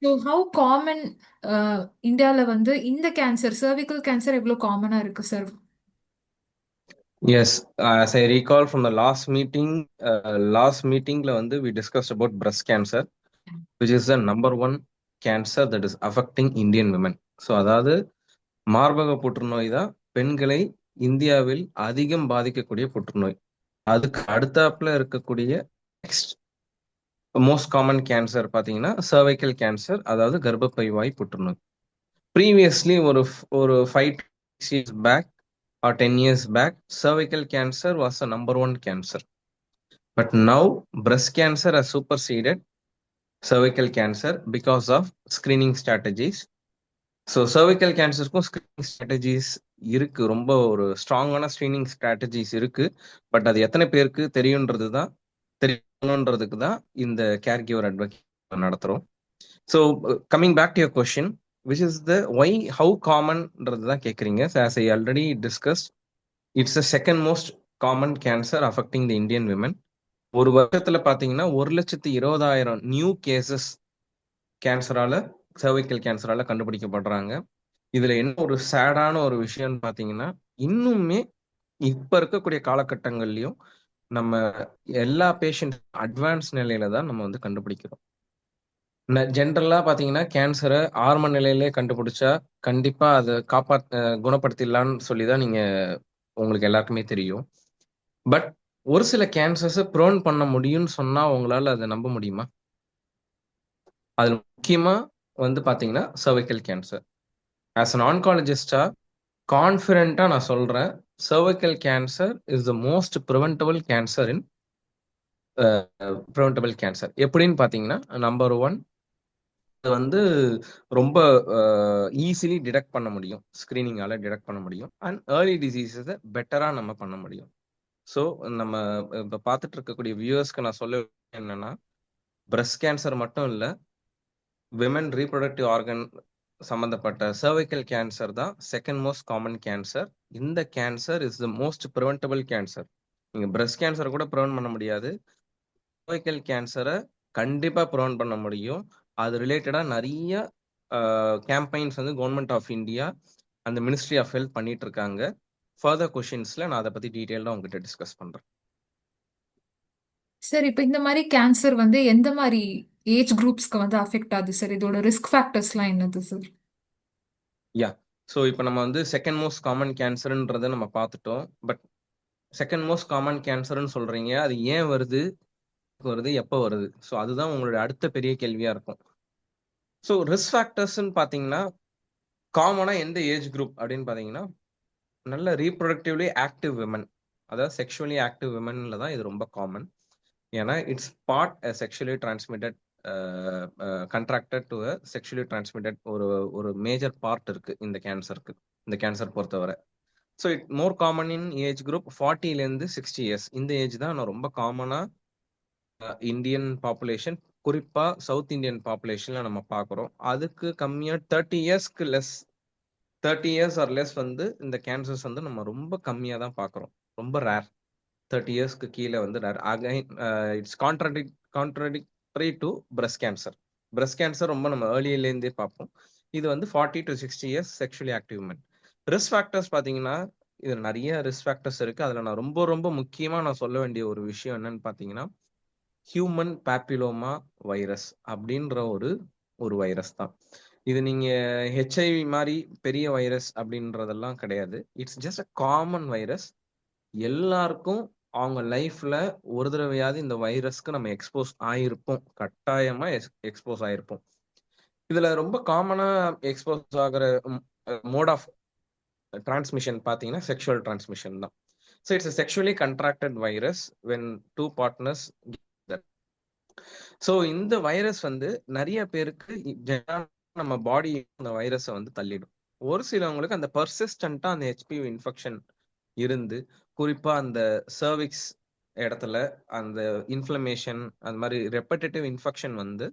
So how common இந்தியாவில் வந்து இந்த கேன்சர் cervical கேன்சர் எவ்வளோ காமனாக இருக்கு sir? Yes, as I recall from the last meetingல வந்து we discussed about breast cancer, which is the number one cancer that is affecting Indian women. So அதாவது மார்பக புற்றுநோய் தான் பெண்களை இந்தியாவில் அதிகம் பாதிக்கக்கூடிய புற்றுநோய். அதுக்கு அடுத்தாப்புல இருக்கக்கூடிய நெக்ஸ்ட் மோஸ்ட் காமன் கேன்சர் பார்த்தீங்கன்னா cervical கேன்சர், அதாவது கர்ப்பப்பை வாய் புற்றுநோய். ப்ரீவியஸ்லி ஒரு 5 to 6 years back or 10 years back, cervical cancer was the number one cancer. But now, breast cancer has superseded cervical cancer because of screening strategies. So cervical கேன்சருக்கும் screening strategies இருக்கு, ரொம்ப ஒரு ஸ்ட்ராங்கான screening strategies இருக்கு. But அது எத்தனை பேருக்கு தெரியணுன்றதுக்கு தான் இந்த கேர் கிவர் அட்வொகேட் நடத்துகிறோம். So coming back to your question, which is the why how காமன்ன்றது தான் கேட்குறீங்க. As I already discuss, it's the second most common cancer affecting the Indian women. ஒரு வருஷத்துல பாத்தீங்கன்னா 1,20,000 நியூ கேசஸ் கேன்சரால cervical கேன்சரால கண்டுபிடிக்கப்படுறாங்க. இதுல என்ன ஒரு சேடான ஒரு விஷயம்னு பாத்தீங்கன்னா, இன்னுமே இப்ப இருக்கக்கூடிய காலகட்டங்கள்லயும் நம்ம எல்லா பேஷண்ட் அட்வான்ஸ் நிலையில தான் நம்ம வந்து கண்டுபிடிக்கிறோம். ஜென்ரலா பாத்தீங்கன்னா கேன்சரை ஆரம்ப நிலையிலே கண்டுபிடிச்சா கண்டிப்பா அதை குணப்படுத்திடலாம்னு சொல்லிதான் நீங்க உங்களுக்கு எல்லாருக்குமே தெரியும். பட் ஒரு சில கேன்சர்ஸை ப்ரோன் பண்ண முடியும்னு சொன்னா உங்களால அதை நம்ப முடியுமா? அதுல முக்கியமா வந்து பாத்தீங்கன்னா cervical கேன்சர். ஆஸ் அன் ஆன்காலஜிஸ்டா கான்ஃபிடென்ட்டா நான் சொல்றேன், cervical cancer is the most preventable cancer. எப்படின்னு பாத்தீங்கன்னா, நம்பர் ஒன், இது வந்து ரொம்ப ஈஸிலி டிடெக்ட் பண்ண முடியும், ஸ்கிரீனிங்கால டிடெக்ட் பண்ண முடியும். அண்ட் ஏர்லி டிசீசஸை பெட்டரா நம்ம பண்ண முடியும். ஸோ நம்ம இப்ப பார்த்துட்டு இருக்கக்கூடிய வியூவர்ஸ்க்கு நான் சொல்ல என்னன்னா, பிரஸ்ட் கேன்சர் மட்டும் இல்ல, விமன் ரீப்ரொடக்டிவ் ஆர்கன் சம்பந்தப்பட்ட cervical கேன்சர் தான் செகண்ட் மோஸ்ட் காமன் கேன்சர். இந்த cancer is the most preventable cancer. நீங்க பிரஸ்ட் கேன்சரை கூட ப்ரிவென்ட் பண்ண முடியாது, cervical கேன்சரை கண்டிப்பா ப்ரிவென்ட் பண்ண முடியும். அது ரிலேட்டடா நிறைய கேம்பெயின்ஸ் வந்து கவர்மெண்ட் ஆஃப் இந்தியா அந்த மினிஸ்ட்ரி ஆஃப் ஹெல்த் பண்ணிட்டு இருக்காங்க. ஃபர்தர் கொஷின்ஸ்ல நான் அதை பத்தி டீட்டெயில்டா உங்ககிட்ட டிஸ்கஸ் பண்றேன். சார் இப்போ இந்த மாதிரி கேன்சர் வந்து எந்த மாதிரி ஏஜ் குரூப்ஸ்க்கு வந்து அஃபெக்ட் ஆகுது சார்? இதோட ரிஸ்க் ஃபேக்டர்ஸ்லாம் என்னது சார்? யா, ஸோ இப்போ நம்ம வந்து செகண்ட் மோஸ்ட் காமன் கேன்சர்ன்றதை நம்ம பார்த்துட்டோம். பட் செகண்ட் மோஸ்ட் காமன் கேன்சர்னு சொல்றீங்க, அது ஏன் வருது, எப்போ வருது? ஸோ அதுதான் உங்களுடைய அடுத்த பெரிய கேள்வியா இருக்கும். ஸோ ரிஸ்க் ஃபேக்டர்ஸ்ன்னு பார்த்தீங்கன்னா, காமனா எந்த ஏஜ் குரூப் அப்படின்னு பார்த்தீங்கன்னா, நல்ல ரீப்ரொடக்டிவ்லி ஆக்டிவ் விமன், அதாவது செக்ஷுவலி ஆக்டிவ் விமன்ல தான் இது ரொம்ப காமன். ஏன்னா it's part sexually transmitted, contracted to sexually transmitted ஒரு ஒரு மேஜர் பார்ட் இருக்கு இந்த கேன்சருக்கு, இந்த கேன்சர் பொறுத்தவரை. So it more common in age group 40லேருந்து 60 இயர்ஸ். இந்த ஏஜ் தான் நான் ரொம்ப காமனா இந்தியன் பாப்புலேஷன், குறிப்பா சவுத் இந்தியன் பாப்புலேஷன்ல நம்ம பார்க்குறோம். அதுக்கு கம்மியா 30 இயர்ஸ் ஆர் லெஸ் வந்து இந்த கேன்சர்ஸ் வந்து நம்ம ரொம்ப கம்மியா தான் பார்க்குறோம். ரொம்ப ரேர். 30 இயர்ஸ்க்கு கீழே வந்து rare. Again it's contradictory to breast cancer. Breast cancer ரொம்ப நம்ம ஏர்லியிலேருந்தே பார்ப்போம். இது வந்து 40 to 60 years sexually active men. Risk factors பார்த்தீங்கன்னா, இதுல நிறைய ரிஸ்க் ஃபேக்டர்ஸ் இருக்கு. அதுல நான் ரொம்ப ரொம்ப முக்கியமா நான் சொல்ல வேண்டிய ஒரு விஷயம் என்னன்னு பார்த்தீங்கன்னா, ஹியூமன் பேப்பிலோமா வைரஸ் அப்படின்ற ஒரு ஒரு வைரஸ் தான். இது நீங்க ஹெச்ஐவி மாதிரி பெரிய வைரஸ் அப்படின்றதெல்லாம் கிடையாது. It's just a common virus. எல்லாருக்கும் அவங்க லைஃப்ல ஒரு தடவையாவது இந்த வைரஸ்க்கு நம்ம எக்ஸ்போஸ் ஆயிருப்போம், கட்டாயமா எக்ஸ்போஸ் ஆயிருப்போம். இதுல ரொம்ப காமனா எக்ஸ்போஸ் ஆகிற மோட் ஆஃப் டிரான்ஸ்மிஷன் பார்த்தீங்கன்னா செக்ஷுவல் டிரான்ஸ்மிஷன் தான். So it's sexually contracted virus when two partners. So இந்த வைரஸ் வந்து நிறைய பேருக்கு நம்ம பாடி அந்த வைரஸை வந்து தள்ளிடும். ஒரு சிலவங்களுக்கு அந்த பர்சிஸ்டண்டா அந்த ஹெச்பிவி இன்ஃபெக்ஷன் இருந்து, குறிப்பா அந்த சர்விக்ஸ் இடத்துல அந்த இன்ஃப்ளமேஷன், அந்த மாதிரி ரெப்படேட்டிவ் இன்ஃபெக்ஷன் வந்து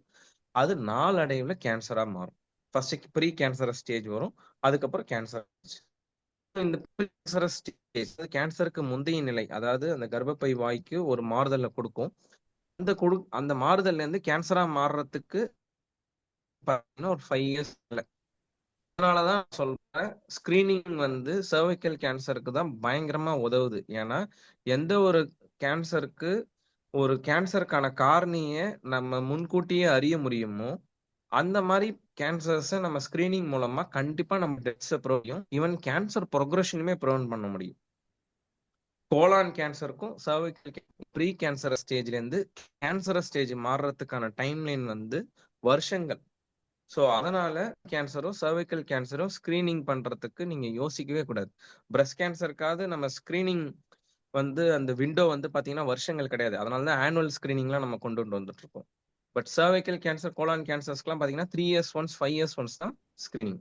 அது நாளடைவுல கேன்சரா மாறும். ஃபர்ஸ்ட் ப்ரீ கேன்சரஸ் ஸ்டேஜ் வரும், அதுக்கப்புறம் கேன்சர். இந்த கேன்சரஸ் ஸ்டேஜ் கேன்சருக்கு முந்தைய நிலை, அதாவது அந்த கர்ப்பப்பை வாய்க்கு ஒரு மாறுதலை கொடுக்கும். அந்த மாறுதல்ல இருந்து கேன்சரா மாறுறதுக்கு பார்த்தீங்கன்னா ஒரு 5 இயர்ஸ். அதனாலதான் சொல்றேன், ஸ்கிரீனிங் வந்து சர்வைக்கல் கேன்சருக்கு தான் பயங்கரமா உதவுது. ஏன்னா எந்த ஒரு கேன்சருக்கு ஒரு கேன்சருக்கான காரணிய நம்ம முன்கூட்டியே அறிய முடியுமோ, அந்த மாதிரி கேன்சர்ஸை நம்ம ஸ்கிரீனிங் மூலமா கண்டிப்பா நம்ம டெத்ஸை ப்ரிவென்ட், ஈவன் கேன்சர் ப்ரொக்ரஷனுமே ப்ரிவென்ட் பண்ண முடியும். கோலான் கேன்சருக்கும் சர்வைக்கல் ப்ரீ கேன்சரஸ் ஸ்டேஜ்ல இருந்து கேன்சரஸ் ஸ்டேஜ் மாறுறதுக்கான டைம்லைன் வந்து வருஷங்கள். ஸோ அதனால கேன்சரும் சர்வைக்கல் கேன்சரும் ஸ்கிரீனிங் பண்றதுக்கு நீங்க யோசிக்கவே கூடாது. பிரஸ்ட் கேன்சருக்காவது நம்ம ஸ்கிரீனிங் வந்து அந்த விண்டோ வந்து பாத்தீங்கன்னா வருஷங்கள் கிடையாது. அதனால தான் ஆனுவல் ஸ்கிரீனிங்லாம் நம்ம கொண்டு வந்துட்டு இருக்கோம். பட் சர்வைக்கல் கேன்சர், கோலான் கேன்சர்ஸ்க்குலாம் பாத்தீங்கன்னா 3 இயர்ஸ் ஒன்ஸ், 5 இயர்ஸ் ஒன்ஸ் தான் screening.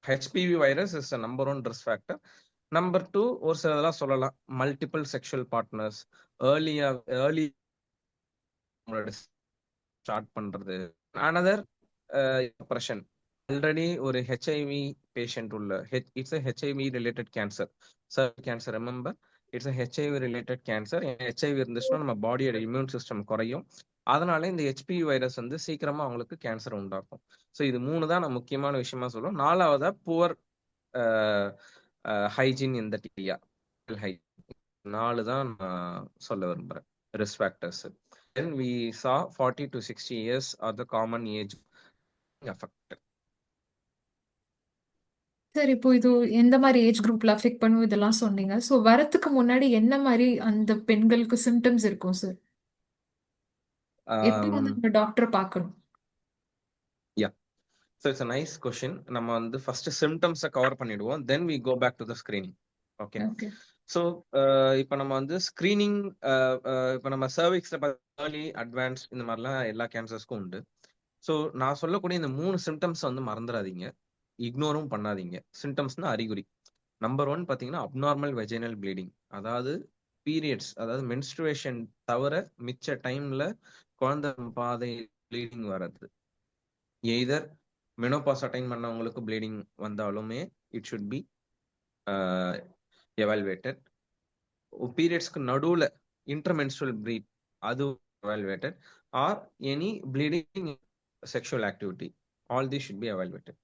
HPV virus is number one risk factor. Number two, ஒரு சிலதெல்லாம் சொல்லலாம், மல்டிபிள் செக்ஷுவல் பார்ட்னர்ஸ், ஏர்லியா ஏர்லி ஸ்டார்ட் பண்றது. Another depression. ஆல்ரெடி ஒரு ஹெச்ஐவி பேஷண்ட் உள்ள it's HIV related cancer. Cancer, remember, it's HIV related cancer. HIV இருந்துச்சுன்னா நம்ம பாடியோட இம்யூன் சிஸ்டம் குறையும். அதனால இந்த ஹெச்பிவி வைரஸ் வந்து சீக்கிரமா அவங்களுக்கு கேன்சர் உண்டாக்கும். ஸோ இது மூணு தான் நான் முக்கியமான விஷயமா சொல்லுவோம். நாலாவதா புவர் ஹைஜீன் இந்த டியா நாலு தான் நான் சொல்ல விரும்புறேன் risk factors. Then we saw 40 to 60 years are the common age affected. Sir இப்போ இது எந்த மாதிரி ஏஜ் குரூப்ல அஃபெக்ட் பண்ணும் இதெல்லாம் சொன்னீங்க. ஸோ வரத்துக்கு முன்னாடி என்ன மாதிரி அந்த பெண்களுக்கு சிம்டம்ஸ் இருக்கும் சார்? எப்போ வந்து நம்ம டாக்டர் பார்க்கணும்? Yeah, so it's a nice question. நம்ம வந்து ஃபர்ஸ்ட் சிம்டம்ஸை கவர் பண்ணிடுவோம், then we go back to the screening. Okay. Okay. So இப்போ நம்ம வந்து ஸ்கிரீனிங், இப்போ நம்ம சர்விக்ஸில் ஏர்லி அட்வான்ஸ் இந்த மாதிரிலாம் எல்லா கேன்சர்ஸ்க்கும் உண்டு. ஸோ நான் சொல்லக்கூடிய இந்த மூணு சிம்டம்ஸ் வந்து மறந்துடாதீங்க, இக்னோரும் பண்ணாதீங்க. சிம்டம்ஸ்னா அறிகுறி. நம்பர் ஒன் பார்த்தீங்கன்னா அப்நார்மல் வெஜைனல் ப்ளீடிங், அதாவது பீரியட்ஸ், அதாவது மென்ஸ்ட்ருவேஷன் தவிர மிச்ச டைம்ல குழந்தை பாதை ப்ளீடிங் வர்றது. எய்தர் மெனோபாஸ் அட்டைன் பண்ணவங்களுக்கு ப்ளீடிங் வந்தாலுமே இட் ஷுட் பி எவால்வேட்டட். பீரியட்ஸ்க்கு நடுவில் இன்டர்மென்ஸ்ட்ரல் ப்ளீட், அது evaluated. Or any bleeding sexual activity, all they should be evaluated.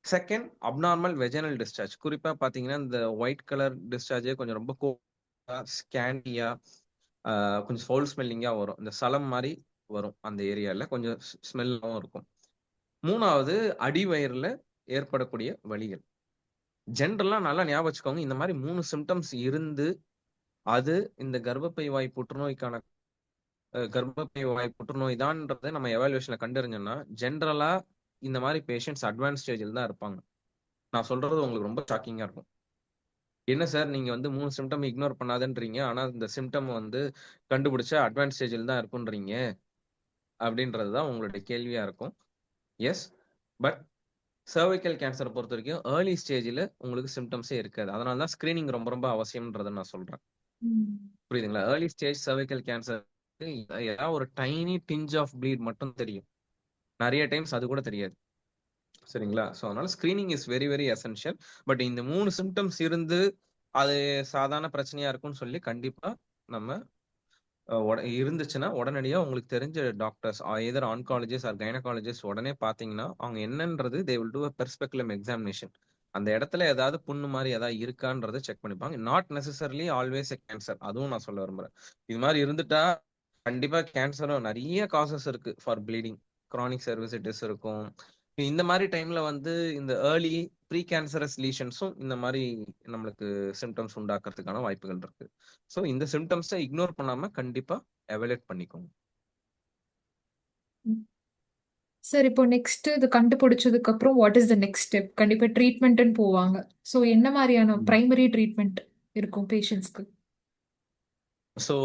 Second, abnormal vaginal discharge. குறிப்பாக பார்த்தீங்கன்னா இந்த ஒயிட் கலர் டிஸ்சார்ஜே கொஞ்சம் ரொம்ப ஸ்கேண்டியா, கொஞ்சம் ஃபவுல் ஸ்மெல்லிங்காக வரும். இந்த சலம் மாதிரி வரும், அந்த ஏரியாவில் கொஞ்சம் ஸ்மெல்லாகவும் இருக்கும். மூணாவது, அடிவயிறில் ஏற்படக்கூடிய வலிகள். ஜென்ரலா நல்லா ஞாபகம் வச்சுக்கோங்க, இந்த மாதிரி 3 சிம்டம்ஸ் இருந்து அது இந்த கர்ப்பப்பை வாய் புற்றுநோய்க்கான கர்ப்பப்பை வாய் புற்றுநோய் தான்ன்றதை நம்ம எவாலுவேஷன்ல கண்டறிஞ்சோம்னா, ஜென்ரலா இந்த மாதிரி பேஷண்ட்ஸ் அட்வான்ஸ் ஸ்டேஜில் தான் இருப்பாங்க. நான் சொல்றது உங்களுக்கு ரொம்ப ஷாக்கிங்கா இருக்கும். என்ன சார் நீங்க வந்து 3 சிம்டம் இக்னோர் பண்ணாதுன்றீங்க, ஆனா இந்த சிம்டம் வந்து கண்டுபிடிச்சா அட்வான்ஸ் ஸ்டேஜில் தான் இருக்குன்றீங்க அப்படின்றது தான் உங்களுடைய கேள்வியா இருக்கும். எஸ், பட் சர்வைக்கல் கேன்சரை பொறுத்த வரைக்கும் ஏர்லி ஸ்டேஜில் உங்களுக்கு சிம்டம்ஸே இருக்காது. அதனால தான் ஸ்கிரீனிங் ரொம்ப ரொம்ப அவசியம்ன்றதை நான் சொல்றேன். புரியுதுங்களா? ஏர்லி ஸ்டேஜ் சர்வைக்கல் கேன்சர் ஏதாவது ஒரு டைனி டிஞ்ச் ஆஃப் ப்ளீட் மட்டும் தெரியும், நிறைய டைம்ஸ் அது கூட தெரியாது. சரிங்களா? ஸோ அதனால screening is very very essential. But இந்த 3 சிம்டம்ஸ் இருந்து அது சாதாரண பிரச்சனையா இருக்கும்னு சொல்லி கண்டிப்பா நம்ம இருந்துச்சுன்னா உடனடியா உங்களுக்கு தெரிஞ்ச doctors, either oncologist or gynaecologist உடனே பாத்தீங்கன்னா அவங்க என்னன்றது they will do a per speculum examination. அந்த இடத்துல ஏதாவது புண்ணு மாதிரி ஏதாவது இருக்கான்றதை செக் பண்ணிப்பாங்க. Not necessarily always a cancer, அதுவும் நான் சொல்ல விரும்புறேன். இது மாதிரி இருந்துட்டா கண்டிப்பா கேன்சரும் நிறைய காசஸ் இருக்கு ஃபார் ப்ளீடிங், கிரானிக் சர்வீசிட்டிஸ் இருக்கும். இந்த மாதிரி டைம்ல வந்து இந்த ஏர்லி ப்ரீ கேன்சரஸ் லீஷன்ஸும் இந்த மாதிரி நம்மளுக்கு சிம்டம்ஸ் உண்டாக்குறதுக்கான வாய்ப்புகள் இருக்கு. ஸோ இந்த சிம்டம்ஸை இக்னோர் பண்ணாம கண்டிப்பா எவலேட் பண்ணிக்கோங்க. சார் இப்போ நெக்ஸ்ட் இது கண்டுபிடிச்சதுக்கு அப்புறம் what is the next step? கண்டிப்பா ட்ரீட்மெண்ட்னு போவாங்க. ஸோ என்ன மாதிரியான பிரைமரி ட்ரீட்மெண்ட் இருக்கும் பேஷண்ட்ஸ்க்கு? ஸோ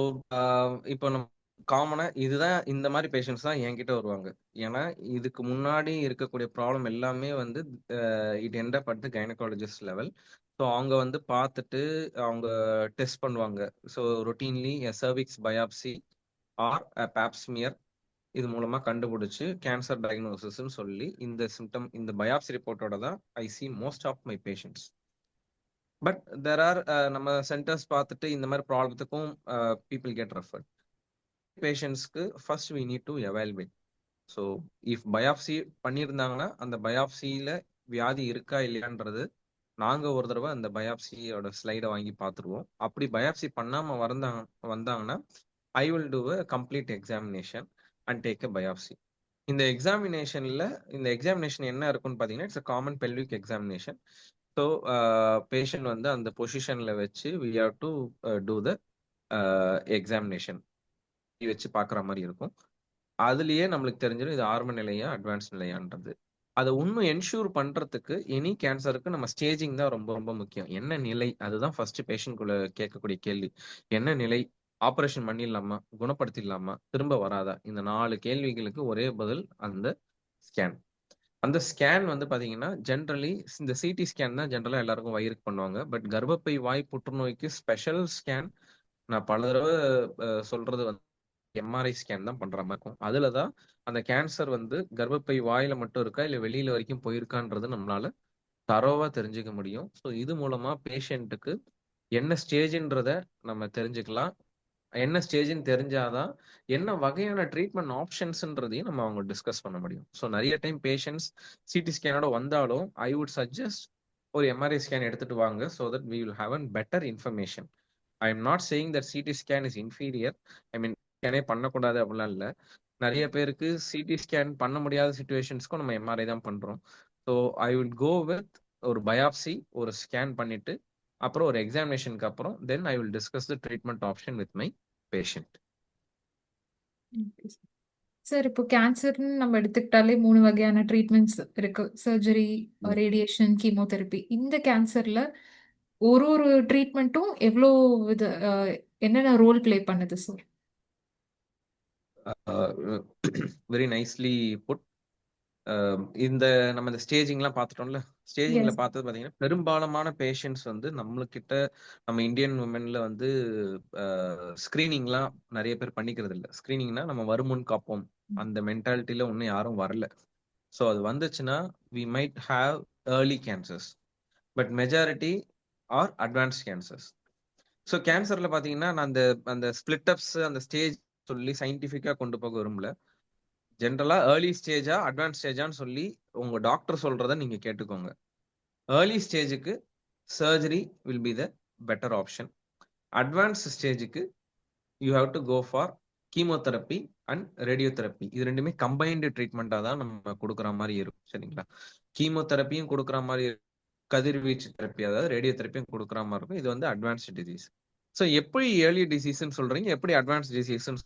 இப்போ நம்ம காமனா இதுதான், இந்த மாதிரி பேஷண்ட்ஸ் தான் என்கிட்ட வருவாங்க. ஏன்னா இதுக்கு முன்னாடி இருக்கக்கூடிய ப்ராப்ளம் எல்லாமே வந்து it end up at the gynaecologist level. So அவங்க வந்து பார்த்துட்டு அவங்க டெஸ்ட் பண்ணுவாங்க. So routinely cervix biopsy or pap smear, இது மூலமா கண்டுபிடிச்சு கேன்சர் டயக்னோசிஸ்ன்னு சொல்லி இந்த சிம்டம் இந்த பயாப்சி ரிப்போர்ட்டோட தான் I see most of my patients. But there are நம்ம சென்டர்ஸ் பார்த்துட்டு இந்த மாதிரி ப்ராப்ளத்துக்கும் பீப்புள் கெட் ரெஃபர்ட். பேஷண்ட்ஸ்க்கு first we need to evaluate. So if biopsy பண்ணியிருந்தாங்கன்னா அந்த பயாப்சியில வியாதி இருக்கா இல்லையான்றது நாங்க ஒரு தடவை அந்த பயாப்சியோட ஸ்லைடை வாங்கி பார்த்துருவோம். அப்படி பயாப்சி பண்ணாம வந்தாங்கன்னா I will do a complete examination and take a biopsy. இந்த எக்ஸாமினேஷன் என்ன இருக்குன்னு பார்த்தீங்கன்னா it's a common pelvic examination. So patient வந்து அந்த பொசிஷன்ல வச்சு we have to do the examination வச்சு பார்க்குற மாதிரி இருக்கும். அதுலயே நம்மளுக்கு தெரிஞ்சிடும் இது ஆரம்ப நிலையா அட்வான்ஸ் நிலையான்றது. அதை இன்னும் என்ஷூர் பண்றதுக்கு எனி கேன்சருக்கு நம்ம ஸ்டேஜிங் தான் ரொம்ப ரொம்ப முக்கியம். என்ன நிலை, அதுதான் ஃபர்ஸ்ட் பேஷண்ட்குள்ள கேட்கக்கூடிய கேள்வி. என்ன நிலை, ஆபரேஷன் பண்ணிடலாமா, குணப்படுத்திடலாமா, திரும்ப வராதா, இந்த 4 கேள்விகளுக்கு ஒரே பதில் அந்த ஸ்கேன். அந்த ஸ்கேன் வந்து பாத்தீங்கன்னா ஜென்ரலி இந்த சிடி ஸ்கேன் தான் ஜென்ரலா எல்லாருக்கும் வயிறுக்கு பண்ணுவாங்க. பட் கர்ப்பப்பை வாய் புற்றுநோய்க்கு ஸ்பெஷல் ஸ்கேன் நான் பல தடவை சொல்றது வந்து எம்ஆர்ஐ ஸ்கேன் தான் பண்ற மாதிரி இருக்கும். அதுலதான் அந்த கேன்சர் வந்து கர்ப்பப்பை வாயில மட்டும் இருக்கா இல்ல வெளியில வரைக்கும் போயிருக்கான்றது நம்மளால தரோவா தெரிஞ்சுக்க முடியும். ஸோ இது மூலமா பேஷண்ட்டுக்கு என்ன ஸ்டேஜ்ன்றத நம்ம தெரிஞ்சுக்கலாம். என்ன ஸ்டேஜ்னு தெரிஞ்சாதான் என்ன வகையான ட்ரீட்மெண்ட் ஆப்ஷன்ஸ்ன்றதையும் நம்ம அவங்க டிஸ்கஸ் பண்ண முடியும். ஸோ நிறைய டைம் பேஷண்ட்ஸ் சிடி ஸ்கேனோட வந்தாலும் ஐ வுட் சஜஸ்ட் ஒரு எம்ஆர்ஐ ஸ்கேன் எடுத்துட்டு வாங்க. So that we will have an better information. I am not saying that CT scan is inferior. I mean ஸ்கேனே பண்ணக்கூடாது அப்படிலாம் இல்லை. நிறைய பேருக்கு சிடி ஸ்கேன் பண்ண முடியாத சுச்சுவேஷன்ஸ்க்கும் நம்ம எம்ஆர்ஐ தான் பண்றோம். So I will go with ஒரு பயாப்சி, ஒரு ஸ்கேன் பண்ணிட்டு அப்புறம் ஒரு எக்ஸாமினேஷனுக்கு அப்புறம் then I will discuss the treatment option with my patient. Sir இப்போ கேன்சர்னு நம்ம எடுத்துக்கிட்டாலே 3 வகையான ட்ரீட்மெண்ட்ஸ் இருக்கு. Surgery, radiation, chemotherapy. இந்த கேன்சர்ல ஒரு ஒரு ட்ரீட்மெண்ட்டும் எவ்வளோ வித என்னென்ன ரோல் ப்ளே பண்ணுது சார்? Very nicely put. இந்த நம்ம இந்த ஸ்டேஜிங்லாம் பார்த்துட்டோம்ல. ஸ்டேஜிங்ல எஸ். பார்த்தது பார்த்தீங்கன்னா பெரும்பாலான பேஷண்ட்ஸ் வந்து நம்மளுக்கிட்ட நம்ம இந்தியன் உமன்ல வந்து ஸ்கிரீனிங்லாம் நிறைய பேர் பண்ணிக்கிறது இல்லை. ஸ்கிரீனிங்னா நம்ம வருமுன் காப்போம் அந்த மென்டாலிட்டியில இன்னும் யாரும் வரல. ஸோ அது வந்துச்சுன்னா we might have early cancers, but majority are advance cancers. So கேன்சர்ல பார்த்தீங்கன்னா நான் அந்த அந்த ஸ்பிளிட் அப்ஸ் அந்த ஸ்டேஜ் சொல்லி சயின்டிஃபிக்காக கொண்டு போக விரும்பல. ஜென்ரலா ஏர்லி ஸ்டேஜா அட்வான்ஸ் ஸ்டேஜான்னு சொல்லி உங்க டாக்டர் சொல்றத நீங்க கேட்டுக்கோங்க. ஏர்லி ஸ்டேஜுக்கு surgery will be the better option. Advance ஸ்டேஜுக்கு you have to go for chemotherapy and radiotherapy. இது ரெண்டுமே கம்பைன்டு ட்ரீட்மெண்ட்டாக தான் நம்ம கொடுக்குற மாதிரி இருக்கும். சரிங்களா? கீமோதெரப்பியும் கொடுக்குற மாதிரி, கதிர்வீச்சு தெரப்பி அதாவது ரேடியோ தெரப்பியும் கொடுக்குற மாதிரி இருக்கும். இது வந்து அட்வான்ஸ்டு டிசீஸ். ஸோ எப்படி ஏர்லி டிசீஸ்ன்னு சொல்றீங்க, எப்படி அட்வான்ஸ் டிசீஸ்ன்னு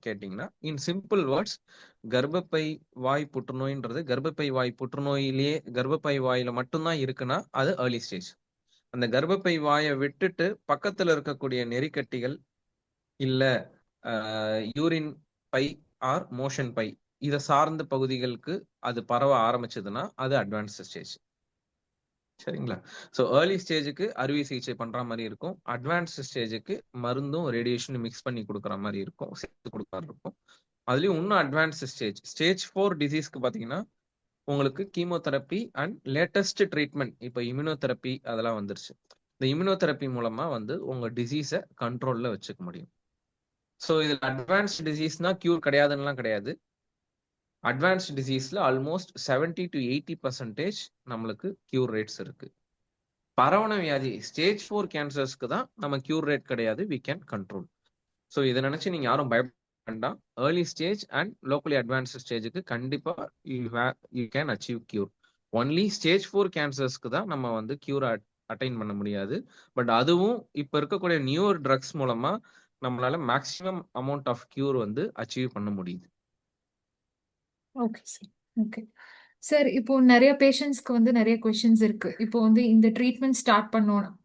கேட்டீங்கன்னா இன் சிம்பிள் வேர்ட்ஸ் கர்ப்பப்பை வாய் புற்றுநோய்ன்றது கர்ப்பப்பை வாய் புற்றுநோயிலேயே கர்ப்பப்பை வாயில மட்டும்தான் இருக்குன்னா அது ஏர்லி ஸ்டேஜ். அந்த கர்ப்பப்பை வாயை விட்டுட்டு பக்கத்துல இருக்கக்கூடிய நெறிக்கட்டிகள் இல்ல யூரின் பை ஆர் மோஷன் பை இதை சார்ந்த பகுதிகளுக்கு அது பரவ ஆரம்பிச்சதுன்னா அது அட்வான்ஸ்டு ஸ்டேஜ். சரிங்களா? ஸோ ஏர்லி ஸ்டேஜுக்கு அறுவை சிகிச்சை பண்ற மாதிரி இருக்கும். அட்வான்ஸ் ஸ்டேஜுக்கு மருந்தும் ரேடியேஷனும் மிக்ஸ் பண்ணி கொடுக்குற மாதிரி இருக்கும், சேர்த்து கொடுக்குற இருக்கும். அதுலயும் இன்னும் அட்வான்ஸ் ஸ்டேஜ் 4 டிசீஸ்க்கு பாத்தீங்கன்னா உங்களுக்கு கீமோதெரப்பி அண்ட் லேட்டஸ்ட் ட்ரீட்மெண்ட் இப்போ இம்யூனோதெரப்பி அதெல்லாம் வந்துருச்சு. இந்த இம்யூனோதெரப்பி மூலமா வந்து உங்க டிசீஸை கண்ட்ரோல்ல வச்சுக்க முடியும். ஸோ இதுல அட்வான்ஸ்ட் டிசீஸ்னா கியூர் கிடையாதுன்னுலாம் கிடையாது. அட்வான்ஸ்ட் டிசீஸ்ல ஆல்மோஸ்ட் 70 to 80% நம்மளுக்கு கியூர் ரேட்ஸ் இருக்கு. பரவண வியாதி ஸ்டேஜ் 4 கேன்சர்ஸ்க்கு தான் நம்ம கியூர் ரேட் கிடையாது, வி கேன் கண்ட்ரோல். ஸோ இதை நினைச்சு நீங்க யாரும் பயப்பட வேண்டாம். Early stage and locally advanced ஸ்டேஜுக்கு கண்டிப்பா you can achieve cure. Only stage 4 கேன்சர்ஸ்க்கு தான் நம்ம வந்து கியூர் அட்டைன் பண்ண முடியாது. பட் அதுவும் இப்ப இருக்கக்கூடிய நியூர் ட்ரக்ஸ் மூலமா நம்மளால மேக்ஸிமம் அமௌண்ட் ஆஃப் கியூர் வந்து அச்சீவ் பண்ண முடியுது. Okay sir. Okay sir. இப்போ நிறைய பேஷண்ட்ஸ்க்கு வந்து நிறைய கொஷின்ஸ் இருக்கு. இப்போ வந்து இந்த ட்ரீட்மெண்ட் ஸ்டார்ட்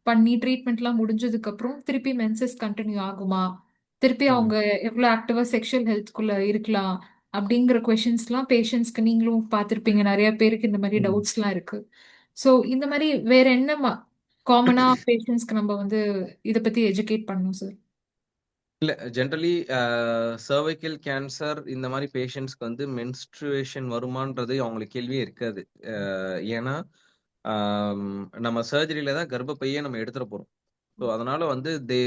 பண்ணி ட்ரீட்மெண்ட்லாம் முடிஞ்சதுக்கு அப்புறம் திருப்பி மென்சஸ் கண்டினியூ ஆகுமா, திருப்பி அவங்க எவ்வளவு ஆக்டிவா செக்ஷுவல் ஹெல்த்குள்ள இருக்கலாம் அப்படிங்கிற கொஷின்ஸ்லாம் பேஷண்ட்ஸ்க்கு நீங்களும் பார்த்திருப்பீங்க. நிறைய பேருக்கு இந்த மாதிரி டவுட்ஸ்லாம் இருக்கு. ஸோ இந்த மாதிரி வேற என்ன காமனா பேஷண்ட்ஸ்க்கு நம்ம வந்து இதை பத்தி எஜுகேட் பண்ணணும் சார்? இல்ல ஜென்ரலி சர்வைக்கல் கேன்சர் இந்த மாதிரி பேஷண்ட்ஸ்க்கு வந்து மென்ஸ்ட்ருவேஷன் வருமானது அவங்களுக்கு கேள்வியே இருக்காது. ஏன்னா நம்ம சர்ஜரியில தான் கர்ப்பப்பையே நம்ம எடுத்துட போறோம். ஸோ அதனால வந்து they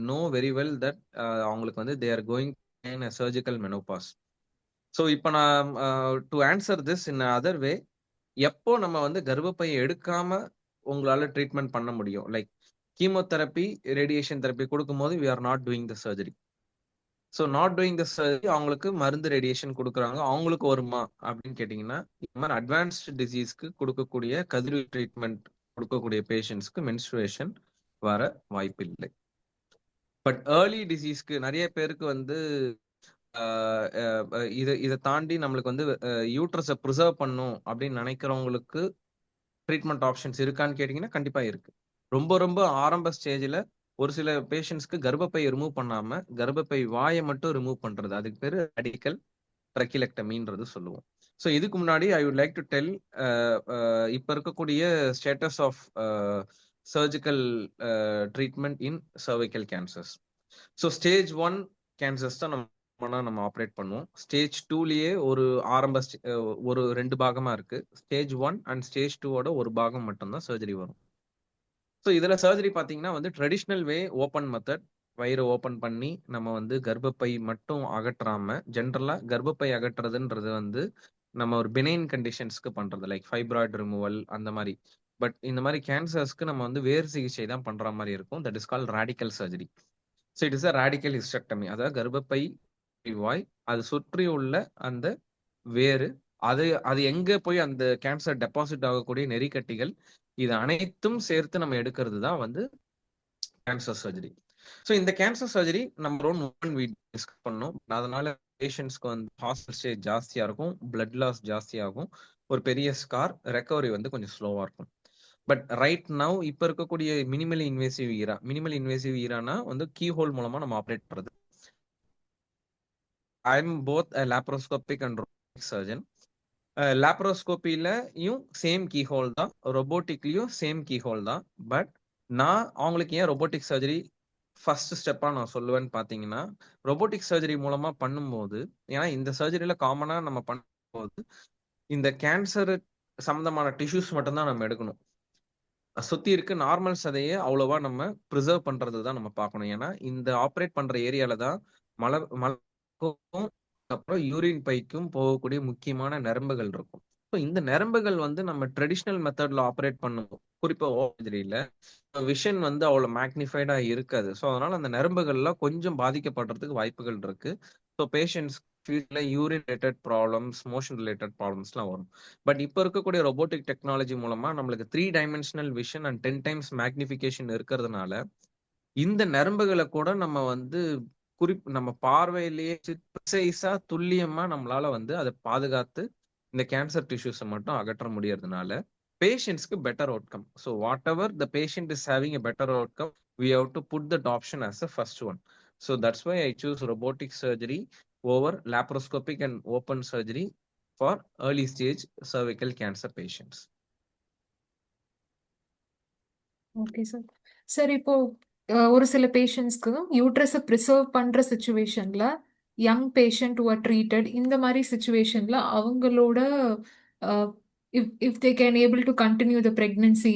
know very well that அவங்களுக்கு வந்து they are going in surgical menopause. So இப்போ நான் to answer this in other way, எப்போ நம்ம வந்து கர்ப்பப்பையை எடுக்காம உங்களால ட்ரீட்மெண்ட் பண்ண முடியும்? லைக் கீமோதெரப்பி, ரேடியேஷன் தெரப்பி கொடுக்கும்போது we are not doing the surgery. So not doing the surgery, அவங்களுக்கு மருந்து ரேடியேஷன் கொடுக்குறாங்க, அவங்களுக்கு வருமா அப்படின்னு கேட்டிங்கன்னா, இந்த மாதிரி அட்வான்ஸ்டு டிசீஸ்க்கு கொடுக்கக்கூடிய கதிர்வீச்சு ட்ரீட்மெண்ட் கொடுக்கக்கூடிய பேஷண்ட்ஸ்க்கு மென்ஸ்ட்ருவேஷன் வர வாய்ப்பு இல்லை. பட் ஏர்லி டிசீஸ்க்கு நிறைய பேருக்கு வந்து இதை தாண்டி நம்மளுக்கு வந்து யூட்ரஸை ப்ரிசர்வ் பண்ணும் அப்படின்னு நினைக்கிறவங்களுக்கு ட்ரீட்மெண்ட் ஆப்ஷன்ஸ் இருக்கான்னு கேட்டிங்கன்னா கண்டிப்பா இருக்கு. ரொம்ப ரொம்ப ஆரம்ப ஸ்டேஜில் ஒரு சில பேஷண்ட்ஸ்க்கு கர்ப்பப்பையை ரிமூவ் பண்ணாம கர்ப்பப்பை வாயை மட்டும் ரிமூவ் பண்றது, அதுக்கு பேரு ராடிக்கல் ட்ரக்கிலெக்டமின்றது சொல்லுவோம். ஸோ இதுக்கு முன்னாடி I would like to tell இப்போ இருக்கக்கூடிய status of surgical treatment in cervical cancers. So stage 1 cancers தான் நம்ம ஆப்ரேட் பண்ணுவோம். ஸ்டேஜ் 2லயே ஒரு ஆரம்ப ஒரு 2 பாகமா இருக்கு. ஸ்டேஜ் 1 அண்ட் ஸ்டேஜ் 2ஓட ஒரு பாகம் மட்டும்தான் சர்ஜரி வரும். ஸோ இதுல சர்ஜரி பாத்தீங்கன்னா வந்து ட்ரெடிஷ்னல் வே ஓப்பன் மெத்தட், வயிறு ஓப்பன் பண்ணி நம்ம வந்து கர்ப்பப்பை மட்டும் அகற்றாம, ஜென்ரலா கர்ப்பப்பை அகற்றுறதுன்றது வந்து நம்ம ஒரு பினைன் கண்டிஷன்ஸ்க்கு பண்றது, லைக் ஃபைப்ராய்டு ரிமூவல் அந்த மாதிரி. பட் இந்த மாதிரி கேன்சர்ஸ்க்கு நம்ம வந்து வேறு சிகிச்சை தான் பண்ற மாதிரி இருக்கும். That is call radical surgery. So it is a radical hysterectomy. அதாவது கர்ப்பப்பை வாய், அது சுற்றி உள்ள அந்த வேறு, அது அது எங்க போய் அந்த கேன்சர் டெபாசிட் ஆகக்கூடிய நெறிக்கட்டிகள், இது அனைத்தும் சேர்த்து நம்ம எடுக்கிறது தான் வந்து கேன்சர் சர்ஜரி. ஸோ இந்த cancer surgery number one discuss பண்ணோம். அதனால பேஷண்ட்ஸ்க்கு வந்து ஹாஸ்பிட்டல் ஸ்டே ஜாஸ்தியா இருக்கும், பிளட் லாஸ் ஜாஸ்தியாகும், ஒரு பெரிய ஸ்கார், ரெக்கவரி வந்து கொஞ்சம் ஸ்லோவா இருக்கும். பட் ரைட் நவ் இப்போ இருக்கக்கூடிய மினிமலி இன்வேசிவ் ஈரானா வந்து கீ ஹோல் மூலமா நம்ம ஆப்ரேட் பண்றது. I am both laparoscopic and robotic surgeon. லாப்ரோஸ்கோப்பிலையும் சேம் கீ ஹோல் தான், ரொபோட்டிக்லயும் சேம் கீ ஹோல் தான். பட் நான் அவங்களுக்கு ஏன் ரொபோட்டிக் சர்ஜரி ஃபர்ஸ்ட் ஸ்டெப்பா நான் சொல்லுவேன்னு பாத்தீங்கன்னா, ரொபோட்டிக் சர்ஜரி மூலமா பண்ணும்போது, ஏன்னா இந்த சர்ஜரியில காமனா நம்ம பண்ணும்போது இந்த கேன்சர் சம்பந்தமான டிஷ்யூஸ் மட்டும்தான் நம்ம எடுக்கணும். சுத்தி இருக்க நார்மல் சதையை அவ்வளவா நம்ம ப்ரிசர்வ் பண்றது தான் நம்ம பார்க்கணும். ஏன்னா இந்த ஆப்ரேட் பண்ற ஏரியால தான் மலக்கும் அப்புறம் யூரின் பைக்கும் போகக்கூடிய முக்கியமான நரம்புகள் இருக்கும். ஸோ இந்த நரம்புகள் வந்து நம்ம ட்ரெடிஷ்னல் மெத்தட்ல ஆப்ரேட் பண்ணுவோம், குறிப்பா ஓஜரியில விஷன் வந்து அவ்வளவு மேக்னிஃபைடா இருக்காது. ஸோ அதனால அந்த நரம்புகள்லாம் கொஞ்சம் பாதிக்கப்படுறதுக்கு வாய்ப்புகள் இருக்கு. ஸோ பேஷண்ட்ஸ் ஃபீல்ட்ல urine related problems, motion related ப்ராப்ளம்ஸ்லாம் வரும். பட் இப்போ இருக்கக்கூடிய ரொபோட்டிக் டெக்னாலஜி மூலமா நம்மளுக்கு 3 dimensional vision and 10 times magnification இருக்கிறதுனால இந்த நரம்புகளை கூட நம்ம வந்து நம்ம பார்வையிலேயே ப்ரிசைஸா துல்லியமா நம்மளால வந்து அதை பாதுகாத்து இந்த கேன்சர் டிஷ்யூஸை மட்டும் அகற்ற முடியறதுனால பேஷண்ட்ஸ்க்கு better outcome. So whatever the patient is having a better outcome, we have to put that option as a first one. So that's why I choose robotic surgery over laparoscopic and open surgery for early stage cervical cancer patients. Okay sir. Sir இப்போ ஒரு சில பேஷண்ட்ஸ்க்கு யூட்ரஸை preserve பண்ற சுச்சுவேஷன்ல, young patient who are treated, இந்த மாதிரி சுச்சுவேஷன்ல அவங்களோட if they can able to continue the pregnancy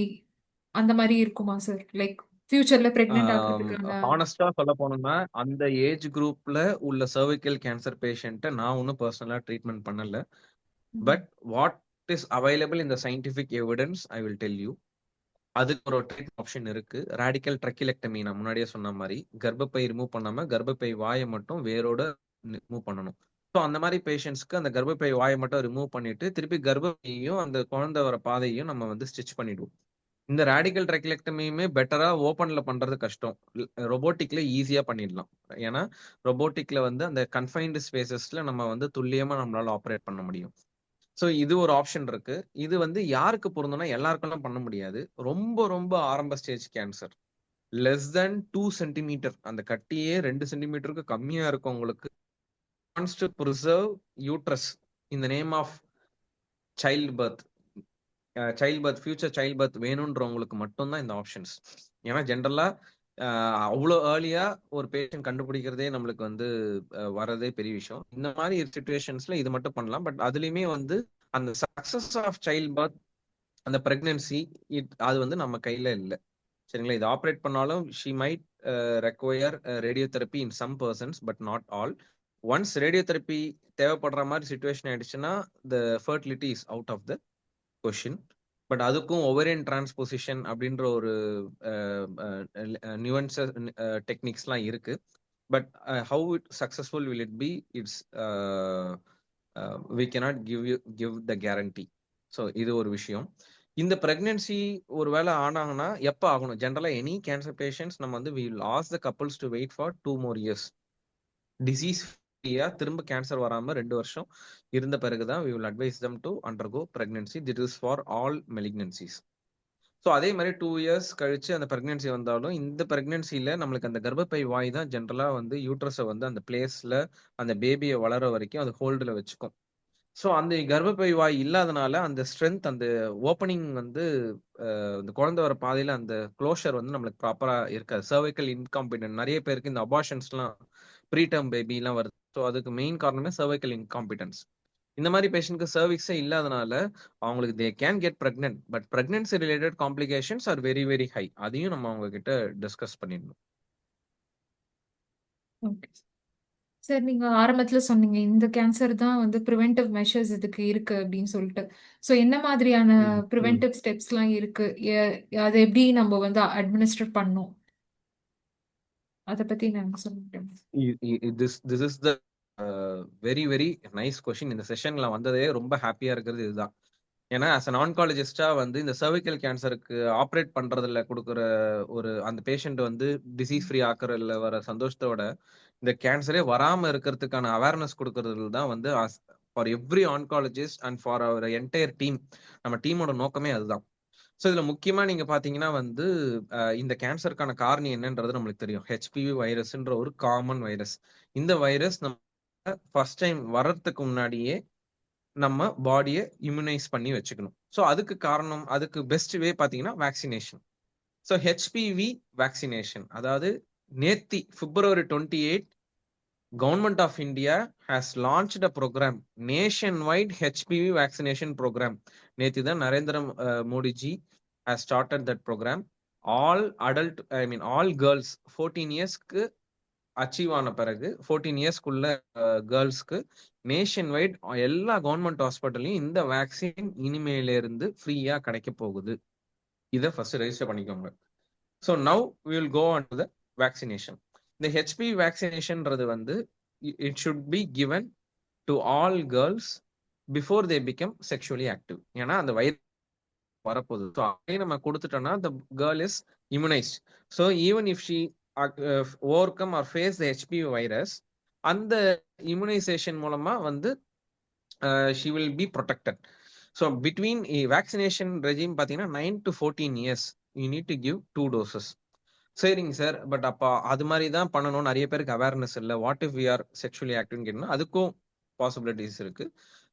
அந்த மாதிரி இருக்குமா சார்? லைக் ஃபியூச்சர்ல பிரெக்னென்ட் ஆகிறதுக்கான. ஹானஸ்டா சொல்ல போனோம்னா அந்த ஏஜ் குரூப்ல உள்ள cervical cancer பேஷண்ட்டை நான் ஒன்றும் பர்சனலா ட்ரீட்மெண்ட் பண்ணல. But what is available in the scientific evidence I will tell you. அதுக்கு ஒரு ட்ரீட்மெண்ட் ஆப்ஷன் இருக்கு, ராடிக்கல் ட்ரக்கிலெக்டமி. நான் முன்னாடியே சொன்ன மாதிரி கர்ப்பப்பை ரிமூவ் பண்ணாம கர்ப்பப்பை வாயை மட்டும் வேரோட ரிமூவ் பண்ணணும். ஸோ அந்த மாதிரி பேஷண்ட்ஸ்க்கு அந்த கர்ப்பப்பை வாயை மட்டும் ரிமூவ் பண்ணிட்டு திருப்பி கர்ப்பப்பையும் அந்த குழந்தை வர பாதையும் நம்ம வந்து ஸ்டிச் பண்ணிடுவோம். இந்த ராடிக்கல் ட்ரக்கிலெக்டமியுமே பெட்டரா ஓப்பன்ல பண்றது கஷ்டம், ரொபோட்டிக்ல ஈஸியா பண்ணிடலாம். ஏன்னா ரொபோட்டிக்ல வந்து அந்த கன்ஃபைன்டு ஸ்பேசஸ்ல நம்ம வந்து துல்லியமா நம்மளால ஆப்ரேட் பண்ண முடியும். ஸோ இது ஒரு ஆப்ஷன் இருக்கு. இது வந்து யாருக்கு பொருந்தும்னா எல்லாருக்கெல்லாம் பண்ண முடியாது. ரொம்ப ரொம்ப ஆரம்ப stage cancer, less than 2 centimetre, அந்த கட்டியே 2 சென்டிமீட்டருக்கு கம்மியா இருக்கவங்களுக்கு wants to preserve uterus in the name of childbirth, future childbirth வேணும்ன்றவங்களுக்கு மட்டும்தான் இந்த ஆப்ஷன்ஸ். ஏன்னா ஜென்ரலா அவ்வளோ ஏர்லியா ஒரு பேஷண்ட் கண்டுபிடிக்கிறதே நம்மளுக்கு வந்து வரதே பெரிய விஷயம். இந்த மாதிரி சுச்சுவேஷன்ஸ்ல இது மட்டும் பண்ணலாம். பட் அதுலயுமே வந்து அந்த சக்சஸ் ஆஃப் சைல்ட் பர்த், அந்த பிரெக்னன்சி, அது வந்து நம்ம கையில இல்லை. சரிங்களா? இது ஆப்ரேட் பண்ணாலும் she might require radiotherapy in some persons but not all. Once radiotherapy தேவைப்படுற மாதிரி சுச்சுவேஷன் ஆயிடுச்சுன்னா the fertility is out of the question. But அதுக்கும் ஓவரியன் டிரான்ஸ்பொசிஷன் அப்படின்ற ஒரு நியூவன்சஸ் டெக்னிக்ஸ்லாம் இருக்கு. But how it successful will it be, it's we cannot give the guarantee. So இது ஒரு விஷயம். இந்த பிரெக்னன்சி ஒருவேளை ஆனாங்கன்னா எப்போ ஆகணும்? ஜென்ரலா எனி கேன்சர் பேஷண்ட்ஸ் நம்ம வந்து we will ask the couples to wait for 2 more years. Disease ஃப்ரீயா திரும்ப கேன்சர் வராம 2 வருஷம் இருந்த பிறகுதான் we will advise them to undergo pregnancy. This is for all malignancies. So அதே மாதிரி 2 இயர்ஸ் கழிச்சு அந்த பிரெக்னன்சி வந்தாலும் இந்த பிரெக்னன்சில நம்மளுக்கு அந்த கர்ப்பப்பை வாய் தான் ஜென்ரலா வந்து யூட்ரஸை வந்து அந்த பிளேஸ்ல அந்த பேபியை வளர வரைக்கும் அது ஹோல்டில் வச்சுக்கும். ஸோ அந்த கர்ப்பப்பை வாய் இல்லாதனால அந்த ஸ்ட்ரென்த், அந்த ஓப்பனிங் வந்து இந்த குழந்தை வர பாதையில அந்த க்ளோஷர் வந்து நம்மளுக்கு ப்ராப்பரா இருக்காது. சர்வைக்கல் இன்காம்பிடன்ட் நிறைய பேருக்கு இந்த அபார்ஷன்ஸ்லாம் ப்ரீடம் பேபிலாம் வருது. ஸோ அதுக்கு மெயின் காரணமே சர்வைக்கல் இன்காம்பிடன்ஸ். இந்த மாதிரி பேஷண்ட்க்கு சர்விக்ஸே இல்லாதனால அவங்களுக்கு they can get pregnant, but pregnancy related complications are very very high. அதையும் நம்ம அவங்க கிட்ட டிஸ்கஸ் பண்ணிடணும். ஓகே சார், நீங்க ஆரம்பத்துல சொன்னீங்க இந்த கேன்சர் தான் வந்து ப்ரிவென்டிவ் மெஷர்ஸ் இதுக்கு இருக்கு அப்படின்னு சொல்லிட்டு. ஸோ என்ன மாதிரியான ப்ரிவென்டிவ் ஸ்டெப்ஸ்லாம் இருக்கு? அதை எப்படி நம்ம வந்து அட்மினிஸ்டர் பண்ணணும், அதை பத்தி நான் சொல்ல முடியும். This is the very very nice question. இந்த செஷன்ல வந்ததே ரொம்ப ஹாப்பியா இருக்கிறது இதுதான். ஏன்னா ஆஸ் அன் ஆன்காலஜிஸ்டா வந்து இந்த சர்விக்கல் கேன்சருக்கு ஆப்ரேட் பண்றதுல கொடுக்குற ஒரு அந்த பேஷண்ட் வந்து டிசீஸ் ஃப்ரீ ஆக்குறதுல வர சந்தோஷத்தோட இந்த கேன்சரே வராம இருக்கிறதுக்கான அவேர்னஸ் கொடுக்கறதுல தான் வந்து for every oncologist and for our entire team, நம்ம டீமோட நோக்கமே அதுதான். ஸோ இதுல முக்கியமா நீங்க பாத்தீங்கன்னா வந்து இந்த கேன்சருக்கான காரணம் என்னன்றது நம்மளுக்கு தெரியும். ஹெச்பிவி வைரஸ்ன்ற ஒரு காமன் வைரஸ். இந்த வைரஸ் நம்ம ஃபர்ஸ்ட் டைம் வர்றதுக்கு முன்னாடியே நம்ம பாடியை இம்யூனைஸ் பண்ணி வச்சுக்கணும். ஸோ அதுக்கு காரணம், அதுக்கு பெஸ்ட் வே பார்த்தீங்கன்னா வேக்சினேஷன். ஸோ ஹெச்பிவி வேக்சினேஷன், அதாவது நேத்தி February 28 government of India has launched a program, nationwide HPV vaccination program. நேத்தி தான் Narendra Modiji has started that program. All adult, I mean all girls 14 இயர்ஸ்க்கு அச்சீவ் ஆன பிறகு 14 இயர்ஸ்க்குள்ள கேர்ள்ஸ்க்கு நேஷன் வைட் எல்லா கவர்மெண்ட் ஹாஸ்பிட்டல்லையும் இந்த வேக்சின் இனிமேல இருந்து ஃப்ரீயா கிடைக்க போகுது. இதை ஃபர்ஸ்ட் ரெஜிஸ்டர் பண்ணிக்கோங்க. So now we will go on to the vaccination. இந்த ஹெச்பி வேக்சினேஷன்ன்றது வந்து it should be given to all girls before they become sexually active. ஏன்னா அந்த வைரஸ் வரப்போகுது. ஸோ அதே நம்ம கொடுத்துட்டோம்னா the girl is immunised. So even if she overcome or face the HPV virus, அந்த இம்யூனைசேஷன் மூலமா வந்து she will be protected. So between vaccination regime பார்த்தீங்கன்னா 9 to 14 years you need to give 2 doses. சரிங்க sir, but அப்போ அது மாதிரி தான் பண்ணணும், நிறைய பேருக்கு அவேர்னஸ் இல்லை, what if we R sexually ஆக்டிவ்னு கேட்டோம்னா அதுக்கும் பாசிபிலிட்டிஸ் இருக்கு.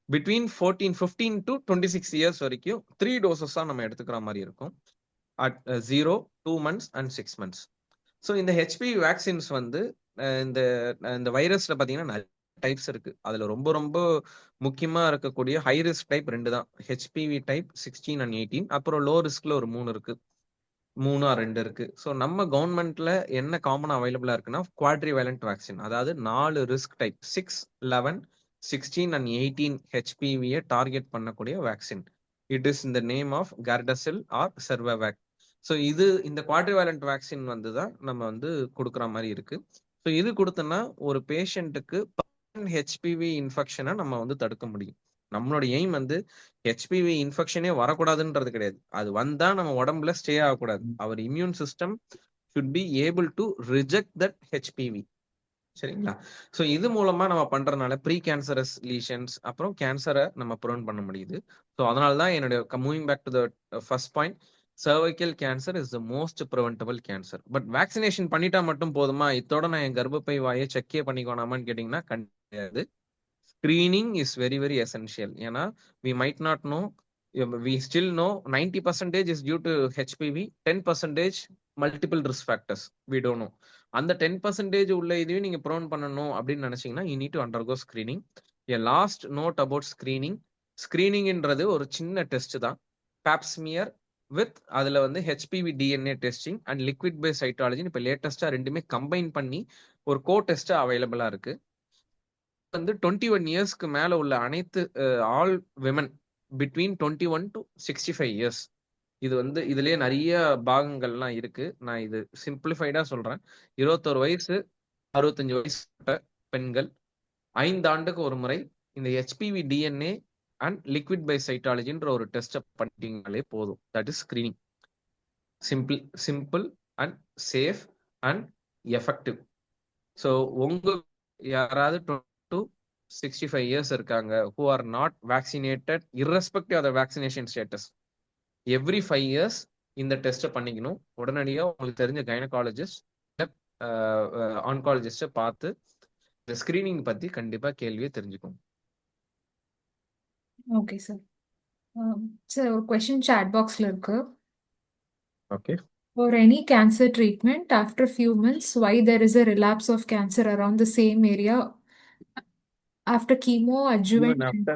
பிட்வீன் 15 to 26 இயர்ஸ் வரைக்கும் 3 doses தான் நம்ம எடுத்துக்கிற மாதிரி இருக்கும், at 0, 2 months and 6 months. So இந்த ஹெச்பிவி வேக்சின்ஸ் வந்து இந்த இந்த வைரஸ்ல பார்த்தீங்கன்னா நிறைய டைப்ஸ் இருக்கு. அதுல ரொம்ப ரொம்ப முக்கியமா இருக்கக்கூடிய ஹை ரிஸ்க் டைப் 2 தான், ஹெச்பிவி டைப் 16 and 18. அப்புறம் லோ ரிஸ்க்ல ஒரு 3 இருக்கு, 3 or 2 இருக்கு. ஸோ நம்ம கவர்மெண்ட்ல என்ன காமன் அவைலபிளா இருக்குன்னா குவாட்ரிவேலண்ட் வேக்சின், அதாவது 4 ரிஸ்க் டைப் 6, 11, 16 and 18 ஹெச்பிவியை டார்கெட் பண்ணக்கூடிய வேக்சின். இட் இஸ் இந்த நேம் ஆஃப் கார்டசில் ஆர் செர்வவேக். ஸோ இது இந்த குவாட்ரிவேலண்ட் வேக்சின் வந்து தான் நம்ம வந்து கொடுக்குற மாதிரி இருக்கு. ஸோ இது கொடுத்தோம்னா ஒரு பேஷண்ட்டுக்கு ஹெச்பிவி இன்ஃபெக்ஷனை நம்ம வந்து தடுக்க முடியும். நம்மளோட எய்ம் வந்து ஹெச்பிவி இன்ஃபெக்ஷனே வரக்கூடாதுன்றது கிடையாது, அது வந்தா நம்ம உடம்புல ஸ்டே ஆகக்கூடாது. Our immune system should be able to reject that HPV. சரிங்களா? ஸோ இது மூலமா நம்ம பண்றதுனால ப்ரீ கேன்சரஸ் லீஷன்ஸ் அப்புறம் கேன்சரை நம்ம ப்ரிவென்ட் பண்ண முடியுது. ஸோ அதனால தான் என்னுடைய moving back to the first point, cervical cancer is the most preventable cancer. But vaccination பண்ணிட்டா மட்டும் போதுமா, இதோட நான் என் கர்ப்பப்பை வாயை செக்கே பண்ணிக்கோனாமான்னு கேட்டிங்கன்னா கிடையாது. Screening is very very essential. ஏன்னா we might not know, we still know 90% is due to HPV, 10% multiple risk factors we don't know. அந்த 10% உள்ள இதுவே நீங்க ப்ரோன் பண்ணணும் அப்படின்னு நினைச்சீங்கன்னா you need to undergo screening. A last note about screening, ஸ்கிரீனிங்ன்றது ஒரு சின்ன டெஸ்ட் தான், பேப்ஸ்மியர் வித் அதுல வந்து HPV DNA testing and liquid base cytology இப்போ லேட்டஸ்டா ரெண்டுமே கம்பைன் பண்ணி ஒரு கோ டெஸ்ட் அவைலபிளா இருக்கு. வந்து 21 இயர்ஸ்க்கு மேல உள்ள அனைத்து all women between 21 to 65 years. இது வந்து இதுலயே நிறைய பாகங்கள்லாம் இருக்கு. நான் இது சிம்பிளிஃபைடா சொல்றேன். 21 வயசு 65 வயசு பெண்கள் 5 ஆண்டுக்கு ஒரு முறை இந்த HPV DNA and liquid by சைட்டாலஜின்ற ஒரு டெஸ்ட் பண்ணிட்டீங்கனாலே போதும். That is screening. Simple and safe and effective. So உங்க யாராவது 65 இயர்ஸ் இருக்காங்க who are not vaccinated irrespective of the vaccination status, every 5 years இந்த டெஸ்ட்டை பண்ணிக்கணும். உடனடியாக உங்களுக்கு தெரிஞ்ச கைனகாலஜிஸ்ட் ஆன்காலஜிஸ்ட்டை பார்த்து இந்த ஸ்கிரீனிங் பத்தி கண்டிப்பா கேள்வியை தெரிஞ்சுக்கணும். Okay sir. சார் ஒரு கொஸ்டின் சாட் பாக்ஸ்ல இருக்கு. Okay. For any cancer treatment, after few months, why there is a relapse of cancer around the same area after chemo, adjuvant? Even after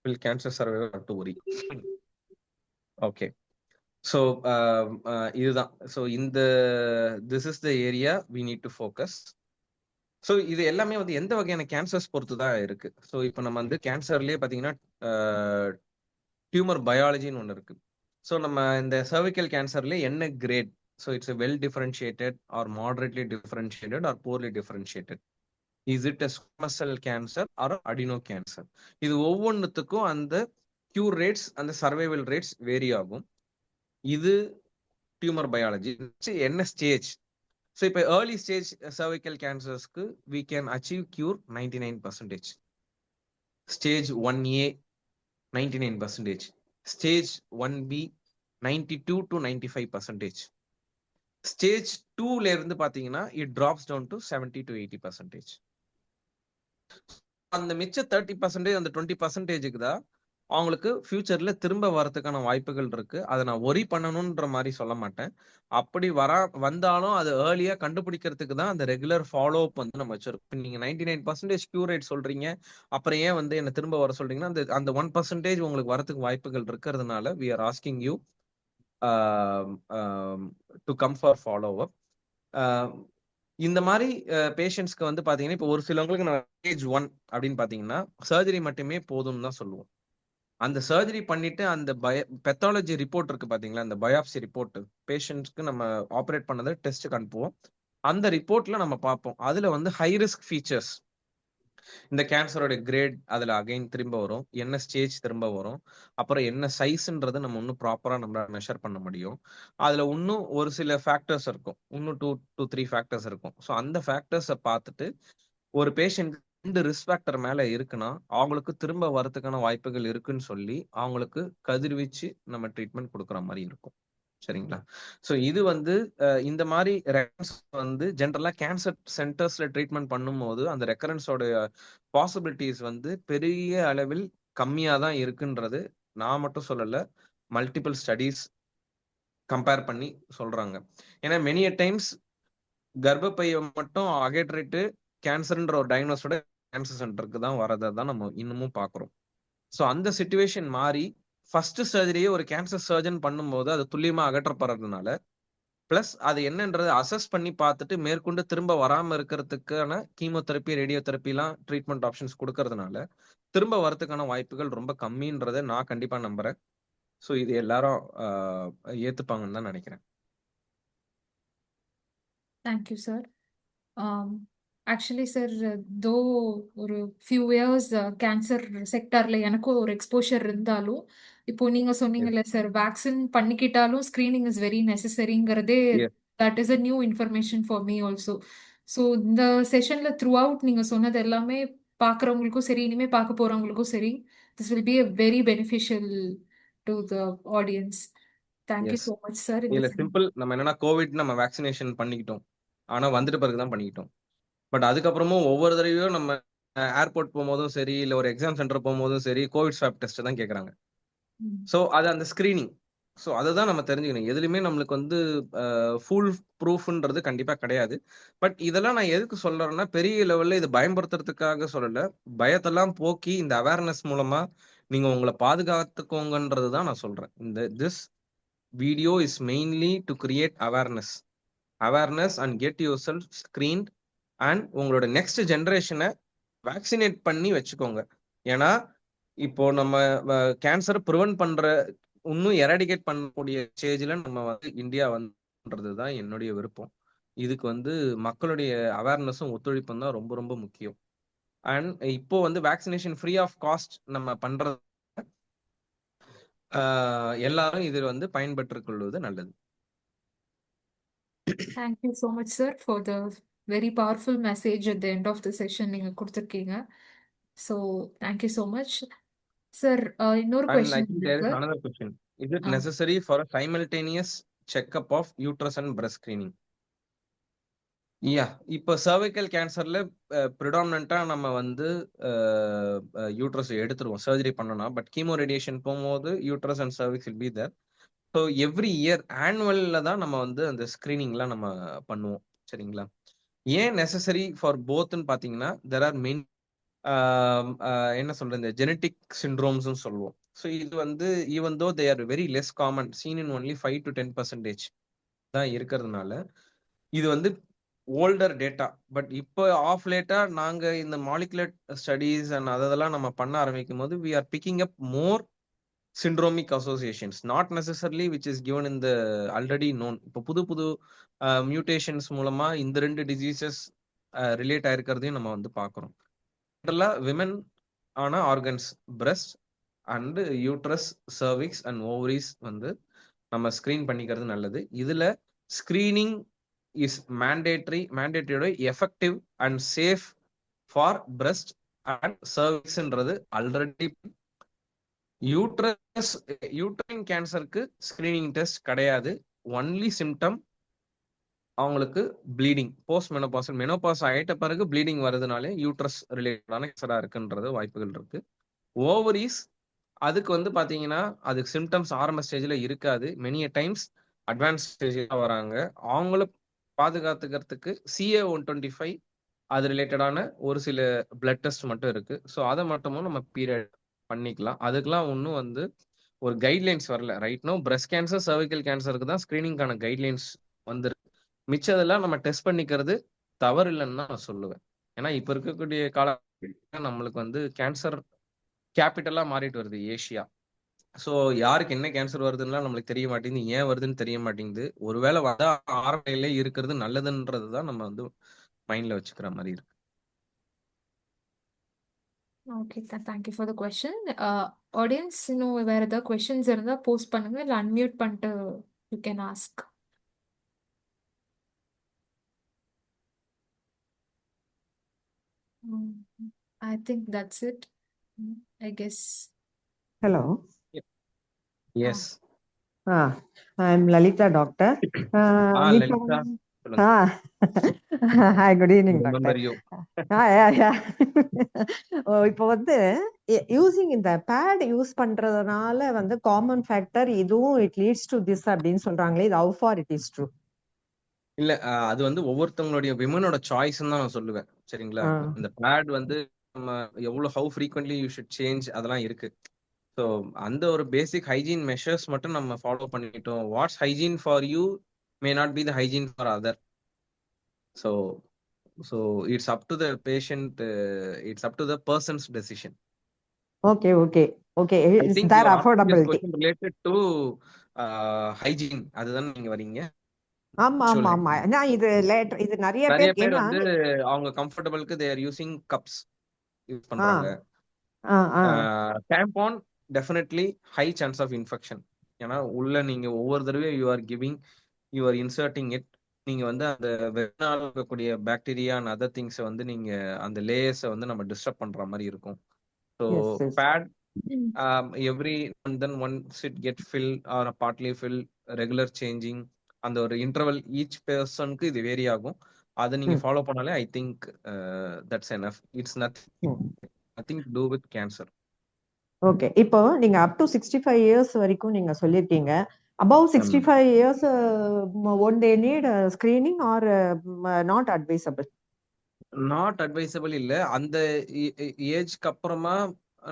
will cancer survivor not to worry. Okay. So இதுதான். So this is the area we need to focus. So இது எல்லாமே வந்து எந்த வகையான cancers பொறுத்து தான் இருக்கு. So இப்போ நம்ம வந்து கேன்சர்லேயே பார்த்தீங்கன்னா டியூமர் பயாலஜின்னு ஒன்று இருக்கு. ஸோ நம்ம இந்த சர்விக்கல் கேன்சர்லேயே என்ன grade? So it's well differentiated or moderately differentiated or poorly differentiated. Is it a squamous cell cancer or adeno cancer? இது ஒவ்வொன்றுத்துக்கும் அந்த கியூர் ரேட்ஸ் அந்த சர்வைவல் ரேட்ஸ் வேரி ஆகும். இது டியூமர் பயாலஜி. என்ன ஸ்டேஜ்? ஸோ இப்போ ஏர்லி ஸ்டேஜ் சர்வைக்கல் கேன்சர்ஸ்க்கு we can achieve cure 99%. Stage 1A 99%. Stage 1B 92 to 95%. Stage 2ல இருந்து பார்த்தீங்கன்னா it drops down to 70 to 80%. அந்த மிச்ச 30% அந்த 20%க்கு தான் அவங்களுக்கு ஃபியூச்சர்ல திரும்ப வரதுக்கான வாய்ப்புகள் இருக்கு. அதை நான் ஒரி பண்ணணும்ன்ற மாதிரி சொல்ல மாட்டேன். அப்படி வந்தாலும் அது ஏர்லியா கண்டுபிடிக்கிறதுக்கு தான் அந்த ரெகுலர் ஃபாலோ அப் வந்து நம்ம வச்சிருக்கோம். நீங்க 99% கியூர் ரேட் சொல்றீங்க, அப்புறம் ஏன் வந்து என்ன திரும்ப வர சொல்றீங்கன்னா அந்த 1% உங்களுக்கு வரதுக்கு வாய்ப்புகள் இருக்கிறதுனால we are asking you to come for follow up. இந்த மாதிரி பேஷண்ட்ஸ்க்கு வந்து பாத்தீங்கன்னா இப்போ ஒரு சிலவங்களுக்கு நான் ஸ்டேஜ் 1 அப்படின்னு பாத்தீங்கன்னா சர்ஜரி மட்டுமே போதும்னு தான் சொல்லுவோம். அந்த சர்ஜரி பண்ணிட்டு அந்த பெத்தாலஜி ரிப்போர்ட் இருக்கு பாத்தீங்களா, அந்த பயாப்சி ரிப்போர்ட் பேஷண்ட்ஸ்க்கு நம்ம ஆப்ரேட் பண்ணதை டெஸ்ட்டுக்கு அனுப்புவோம். அந்த ரிப்போர்ட்ல நம்ம பார்ப்போம். அதுல வந்து ஹை ரிஸ்க் ஃபீச்சர்ஸ், இந்த கேன்சரோட கிரேட் அதுல அகைன் திரும்ப வரும், என்ன ஸ்டேஜ் திரும்ப வரும், அப்புறம் என்ன சைஸ்ன்றது நம்ம இன்னும் ப்ராப்பரா நம்ம மெஷர் பண்ண முடியும். அதுல இன்னும் ஒரு சில ஃபேக்டர்ஸ் இருக்கும், இன்னும் 2 to 3 ஃபேக்டர்ஸ் இருக்கும். ஸோ அந்த ஃபேக்டர்ஸை பார்த்துட்டு ஒரு பேஷண்ட் இந்த ரிஸ்க் ஃபேக்டர் மேல இருக்குன்னா அவங்களுக்கு திரும்ப வரதுக்கான வாய்ப்புகள் இருக்குன்னு சொல்லி அவங்களுக்கு கதிர்வீச்சு நம்ம ட்ரீட்மெண்ட் கொடுக்குற மாதிரி இருக்கும். சரிங்களா? ஸோ இது வந்து இந்த மாதிரி ரெக்கரன்ஸ் வந்து ஜென்ரலா கேன்சர் சென்டர்ஸ்ல ட்ரீட்மெண்ட் பண்ணும்போது அந்த ரெக்கரன்ஸோட பாசிபிலிட்டிஸ் வந்து பெரிய அளவில் கம்மியா தான் இருக்குன்றது நான் மட்டும் சொல்லல, மல்டிபிள் ஸ்டடீஸ் கம்பேர் பண்ணி சொல்றாங்க. ஏன்னா மெனி டைம்ஸ் கர்ப்பப்பையை மட்டும் அகற்றிட்டு கேன்சர்ன்ற ஒரு டயக்னோஸோட கேன்சர் சென்டருக்கு தான் வரதை தான் நம்ம இன்னமும் பார்க்குறோம். ஸோ அந்த சிச்சுவேஷன் மாறி ஃபர்ஸ்ட் சர்ஜரியே ஒரு கேன்சர் சர்ஜன் பண்ணும்போது அது துல்லியமா அகற்றப்படுறதுனால, பிளஸ் அது என்னன்றது அசஸ் பண்ணி பார்த்துட்டு மேற்கொண்டு திரும்ப வராம இருக்கிறதுக்கான கீமோதெரப்பி ரேடியோதெரப்பிலாம் ட்ரீட்மெண்ட் ஆப்ஷன்ஸ் கொடுக்கறதுனால திரும்ப வரதுக்கான வாய்ப்புகள் ரொம்ப கம்மின்றதை நான் கண்டிப்பா நம்புறேன். ஸோ இது எல்லாரும் ஏத்துப்பாங்கன்னு தான் நினைக்கிறேன். Thank you sir. ஆக்சுவலி சார், தோ ஒரு ஃபியூ இயர்ஸ் கேன்சர் செக்டார்ல எனக்கும் ஒரு எக்ஸ்போஷர் இருந்தாலும், இப்போ நீங்க சொன்னீங்கல்ல சார், வேக்சின் பண்ணிக்கிட்டாலும் ஸ்கிரீனிங் இஸ் வெரி நெசசரிங்கிறதே, that is a new information for me also. So இந்த செஷன்ல த்ரூ அவுட் நீங்க சொன்னது எல்லாமே பார்க்குறவங்களுக்கும் சரி, இனிமே பார்க்க போறவங்களுக்கும் சரி, this will be a very beneficial to the audience. Thank you so much sir. இல்ல சிம்பிள், நம்ம என்னன்னா கோவிட் நம்ம வேக்சினேஷன் பண்ணிக்கிட்டோம், ஆனா வந்துட்டு பிறகு தான் பண்ணிக்கிட்டோம். பட் அதுக்கப்புறமும் ஒவ்வொரு தடவையும் நம்ம ஏர்போர்ட் போகும்போதும் சரி, இல்ல ஒரு எக்ஸாம் சென்டர் போகும்போதும் சரி, கோவிட் ஸ்வாப் டெஸ்ட் தான் கேட்கறாங்க. ஸோ அது அந்த ஸ்கிரீனிங். ஸோ அதை தான் நம்ம தெரிஞ்சுக்கணும். எதுலையுமே நம்மளுக்கு வந்து ஃபுல் ப்ரூஃப்ன்றது கண்டிப்பா கிடையாது. பட் இதெல்லாம் நான் எதுக்கு சொல்றேன்னா, பெரிய லெவல்ல இது பயன்படுத்துறதுக்காக சொல்லல, பயத்தெல்லாம் போக்கி இந்த அவேர்னஸ் மூலமா நீங்க உங்களை பாதுகாத்துக்கோங்கன்றது தான் நான் சொல்றேன். This video is mainly to create awareness and get yourself screened and உங்களோட நெக்ஸ்ட் ஜென்ரேஷனை வேக்சினேட் பண்ணி வச்சுக்கோங்க. ஏன்னா இப்போ நம்ம கேன்சர் ப்ரிவென்ட் பண்ற இன்னும் எராடிகேட் பண்ணக்கூடிய ஸ்டேஜ்ல நம்ம வந்து இந்தியா வந்துன்றது தான் என்னுடைய விருப்பம். இதுக்கு வந்து மக்களுடைய அவேர்னஸும் ஒத்துழைப்பும் தான் ரொம்ப ரொம்ப முக்கியம். அண்ட் இப்போ வந்து வேக்சினேஷன் ஃப்ரீ ஆஃப் காஸ்ட் நம்ம பண்றது எல்லாரும் இதில் வந்து பயன்பெற்றுக் கொள்வது நல்லது. Thank you so much, sir, for the very powerful message at the end of the session நீங்க கொடுத்திருக்கீங்க. So, thank you so much. Sir, இன்னொரு And I question think there is இருக்கு. another question. Is it ah, necessary for a simultaneous checkup of uterus and breast screening? யா இப்போ cervical கேன்சர்ல ப்ரிடாமினண்டா நம்ம வந்து uterus எடுத்துருவோம் surgery பண்ணனா. But chemo radiation போகும்போது uterus and cervix will be there. So every year ஆனுவல்ல தான் நம்ம வந்து அந்த ஸ்கிரீனிங்லாம் நம்ம பண்ணுவோம். சரிங்களா? ஏன் நெசசரி ஃபார் போத்ன்னு பார்த்தீங்கன்னா, தெர் ஆர் மெனி என்ன சொல்றது, இந்த ஜெனடிக் சிண்ட்ரோம்ஸ்னு சொல்லுவோம். ஸோ இது வந்து even though they are very less common, seen in only 5 to 10% தான் இருக்கிறதுனால இது வந்து ஓல்டர் டேட்டா. பட் இப்போ ஆஃப் லேட்டா நாங்க இந்த மாலிகுலர் ஸ்டடீஸ் அண்ட் அதெல்லாம் நம்ம பண்ண ஆரம்பிக்கும் போது we are picking up more syndromic associations, not necessarily which is given in the already known. இப்போ புது புது மியூட்டேஷன்ஸ் மூலமா இந்த 2 டிசீசஸ் ரிலேட் ஆயிருக்கிறதையும் நம்ம வந்து பார்க்குறோம். விமன் ஆன organs breast and uterus, cervix and ovaries வந்து நம்ம ஸ்கிரீன் பண்ணிக்கிறது நல்லது. இதுல ஸ்கிரீனிங் இஸ் மேண்டேட்டரியோட effective and safe for breast and சர்விக்ஸ்ன்றது ஆல்ரெடி. யூட்ரைன் கேன்சருக்கு ஸ்கிரீனிங் டெஸ்ட் கிடையாது. ஒன்லி சிம்டம் அவங்களுக்கு ப்ளீடிங், போஸ்ட் மெனோபாஸ், மெனோபாஸ் ஆயிட்ட பிறகு ப்ளீடிங் வருதுனாலே யூட்ரஸ் ரிலேட்டடான கேன்சரா இருக்குன்றது வாய்ப்புகள் இருக்கு. ஓவரிஸ் அதுக்கு வந்து பாத்தீங்கன்னா அதுக்கு சிம்டம்ஸ் ஆரம்ப ஸ்டேஜ்ல இருக்காது, மெனி டைம்ஸ் அட்வான்ஸ் ஸ்டேஜ்ல வராங்க. அவங்கள பாதுகாத்துக்கிறதுக்கு CA-125 அது ரிலேட்டடான ஒரு சில பிளட் டெஸ்ட் மட்டும் இருக்கு. ஸோ அதை மட்டுமும் நம்ம பீரியட் பண்ணிக்கலாம். அதுக்கெல்லாம் ஒன்றும் வந்து ஒரு கைட்லைன்ஸ் வரல. Right no breast cancer, cervical கேன்சருக்கு தான் ஸ்கிரீனிங்கான கைட்லைன்ஸ் வந்துருக்கு. மிச்சதெல்லாம் நம்ம டெஸ்ட் பண்ணிக்கிறது தவறு இல்லைன்னு தான் நான் சொல்லுவேன். ஏன்னா இப்ப இருக்கக்கூடிய கால நம்மளுக்கு வந்து கேன்சர் கேபிட்டலா மாறிட்டு வருது ஏஷியா. ஸோ யாருக்கு என்ன கேன்சர் வருதுன்னா நம்மளுக்கு தெரிய மாட்டேங்குது, ஏன் வருதுன்னு தெரிய மாட்டேங்குது. ஒருவேளை வந்தா ஆரம்ப நிலையிலே இருக்கிறது நல்லதுன்றது தான் நம்ம வந்து மைண்ட்ல வச்சுக்கிற மாதிரி இருக்கு. okay, thank you for the question. Audience, இன்னும் வேற ஏதாவது questions இருந்தா post பண்ணுங்க, இல்ல unmute பண்ணிட்டு you can ask. I think that's it. I guess. Hello. Yes. I'm Lalita, doctor. இப்போ லலிதா சொல்லுங்க. hi, good evening, doctor. Remember you. Yeah. இப்போ வந்து யூசிங் இந்த பேட் யூஸ் பண்றதுனால வந்து காமன் ஃபேக்டர் இதுவும் இட் லீட்ஸ் டு திஸ் அப்படின்னு சொல்றாங்களே, இது how far it is true? இல்ல அது வந்து ஒவ்வொருத்தவங்களுடைய விமனோட சாய்ஸ்ன்னு தான் நான் சொல்லுவேன். சரிங்களா? இந்த பேட் வந்து நம்ம எவ்வளவு how frequently you should change அதெல்லாம் இருக்கு. ஸோ அந்த ஒரு பேசிக் ஹைஜீன் மெஷர்ஸ் மட்டும் நம்ம ஃபாலோ பண்ணிட்டோம். What's hygiene for you may not be the hygiene for other. So so it's up to the patient, it's up to the person's decision. Okay. I Is think there your asking this affordability? Question related to hygiene, அதுதான் நீங்க வரீங்க. ஆமா. நான் இது இது நிறைய நிறைய பேர் பேர் ஏன்னா வந்து அவங்க கம்ஃபர்டபுளுக்கு they are using cups use பண்றாங்க. Tampon definitely high chance of infection. ஏன்னா உள்ள நீங்க ஒவ்வொரு தடவையும் you are giving, you are inserting it. நீங்க வந்து அந்த வெனால இருக்கக்கூடிய பாக்டீரியா அண்ட் அதர் திங்ஸை வந்து நீங்க அந்த லேயர்ஸை வந்து நம்ம டிஸ்டர்ப் பண்ற மாதிரி இருக்கும். So pad every and then once it get fill or partly fill, regular changing, அந்த ஒரு இன்டர்வல் ஈச் பர்சனுக்கு இது வேரி ஆகும். அதை நீங்க ஃபாலோ பண்ணாலே I think that's enough. It's nothing to do with cancer. Okay. இப்போ நீங்க அப் டு 65 இயர்ஸ் வரைக்கும் நீங்க சொல்லியிருக்கீங்க. above 65 years, won't they need screening or not advisable? Not advisable இல்ல. அந்த ஏஜ்க்கு அப்புறமா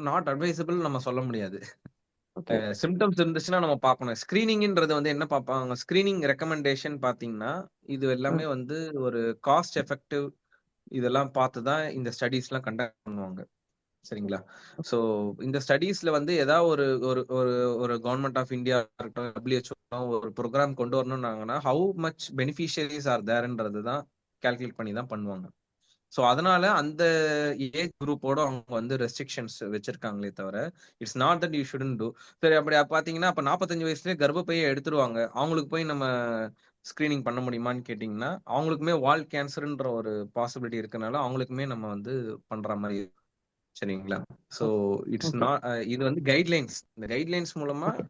நாட் அட்வைசபிள் நம்ம சொல்ல முடியாது. சிம்டம்ஸ் இருந்துச்சுன்னா நம்ம பார்க்கணும். ஸ்கிரீனிங்ன்றது வந்து என்ன பார்ப்பாங்க, ஸ்கிரீனிங் ரெக்கமெண்டேஷன் பார்த்தீங்கன்னா இது எல்லாமே வந்து ஒரு காஸ்ட் எஃபெக்டிவ் இதெல்லாம் பார்த்து தான் இந்த ஸ்டடீஸ்லாம் கண்டக்ட் பண்ணுவாங்க. சரிங்களா? ஸோ இந்த ஸ்டடீஸ்ல வந்து ஏதாவது ஒரு ஒரு ஒரு ஒரு கவர்மெண்ட் ஆஃப் இந்தியா இருக்கட்டும், WHO ஒரு ப்ரோக்ராம் கொண்டு வரணும்னாங்கன்னா ஹவு மச் பெனிஃபிஷியரிஸ் ஆர் தேர்ன்றது தான் கால்குலேட் பண்ணி தான் பண்ணுவாங்க. ஸோ அதனால அந்த ஏஜ் குரூப்போட அவங்க வந்து ரெஸ்ட்ரிக்ஷன்ஸ் வச்சிருக்காங்களே தவிர it's not that you shouldn't do. சரி, அப்படி பார்த்தீங்கன்னா அப்போ 45 வயசுலேயே கர்ப்பப்பையை எடுத்துருவாங்க. அவங்களுக்கு போய் நம்ம ஸ்கிரீனிங் பண்ண முடியுமான்னு கேட்டிங்கன்னா அவங்களுக்குமே வால் கேன்சர்ன்ற ஒரு பாசிபிலிட்டி இருக்கனால அவங்களுக்குமே நம்ம வந்து பண்ற மாதிரி இருக்கு. சரிங்களா? ஸோ இட்ஸ் ஓகே நாட் இது வந்து கைட்லைன்ஸ். இந்த கைட்லைன்ஸ் மூலமா ஓகே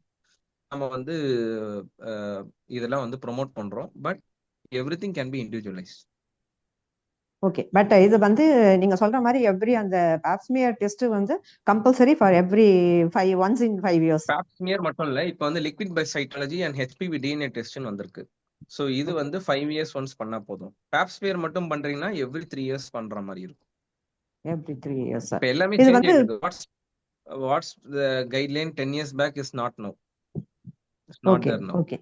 நம்ம வந்து இதெல்லாம் வந்து ப்ரொமோட் பண்றோம். But everything can be individualise. Okay. But இது வந்து நீங்க சொல்ற மாதிரி எவ்ரி அந்த பாப்ஸ்மியர் டெஸ்ட் வந்து compulsory for every 5 once in 5 years. Pap smear மட்டும் இல்ல, இப்போ வந்து லிக்விட் பை சைட்டாலஜி அண்ட் HPV DNA டெஸ்ட்னு வந்திருக்கு. ஸோ இது ஓகே வந்து 5 இயர்ஸ் ஒன்ஸ் பண்ணா போதும். பாப்ஸ்மியர் மட்டும் பண்றீங்கன்னா எவ்ரி 3 இயர்ஸ் பண்ற மாதிரி இருக்கும். Every 3 years. இப்போ எல்லாமே இது சேஞ்ச் வந்து ஆயிட்டு இருக்கு. What's the guideline 10 years back is not now. It's not okay there now. Okay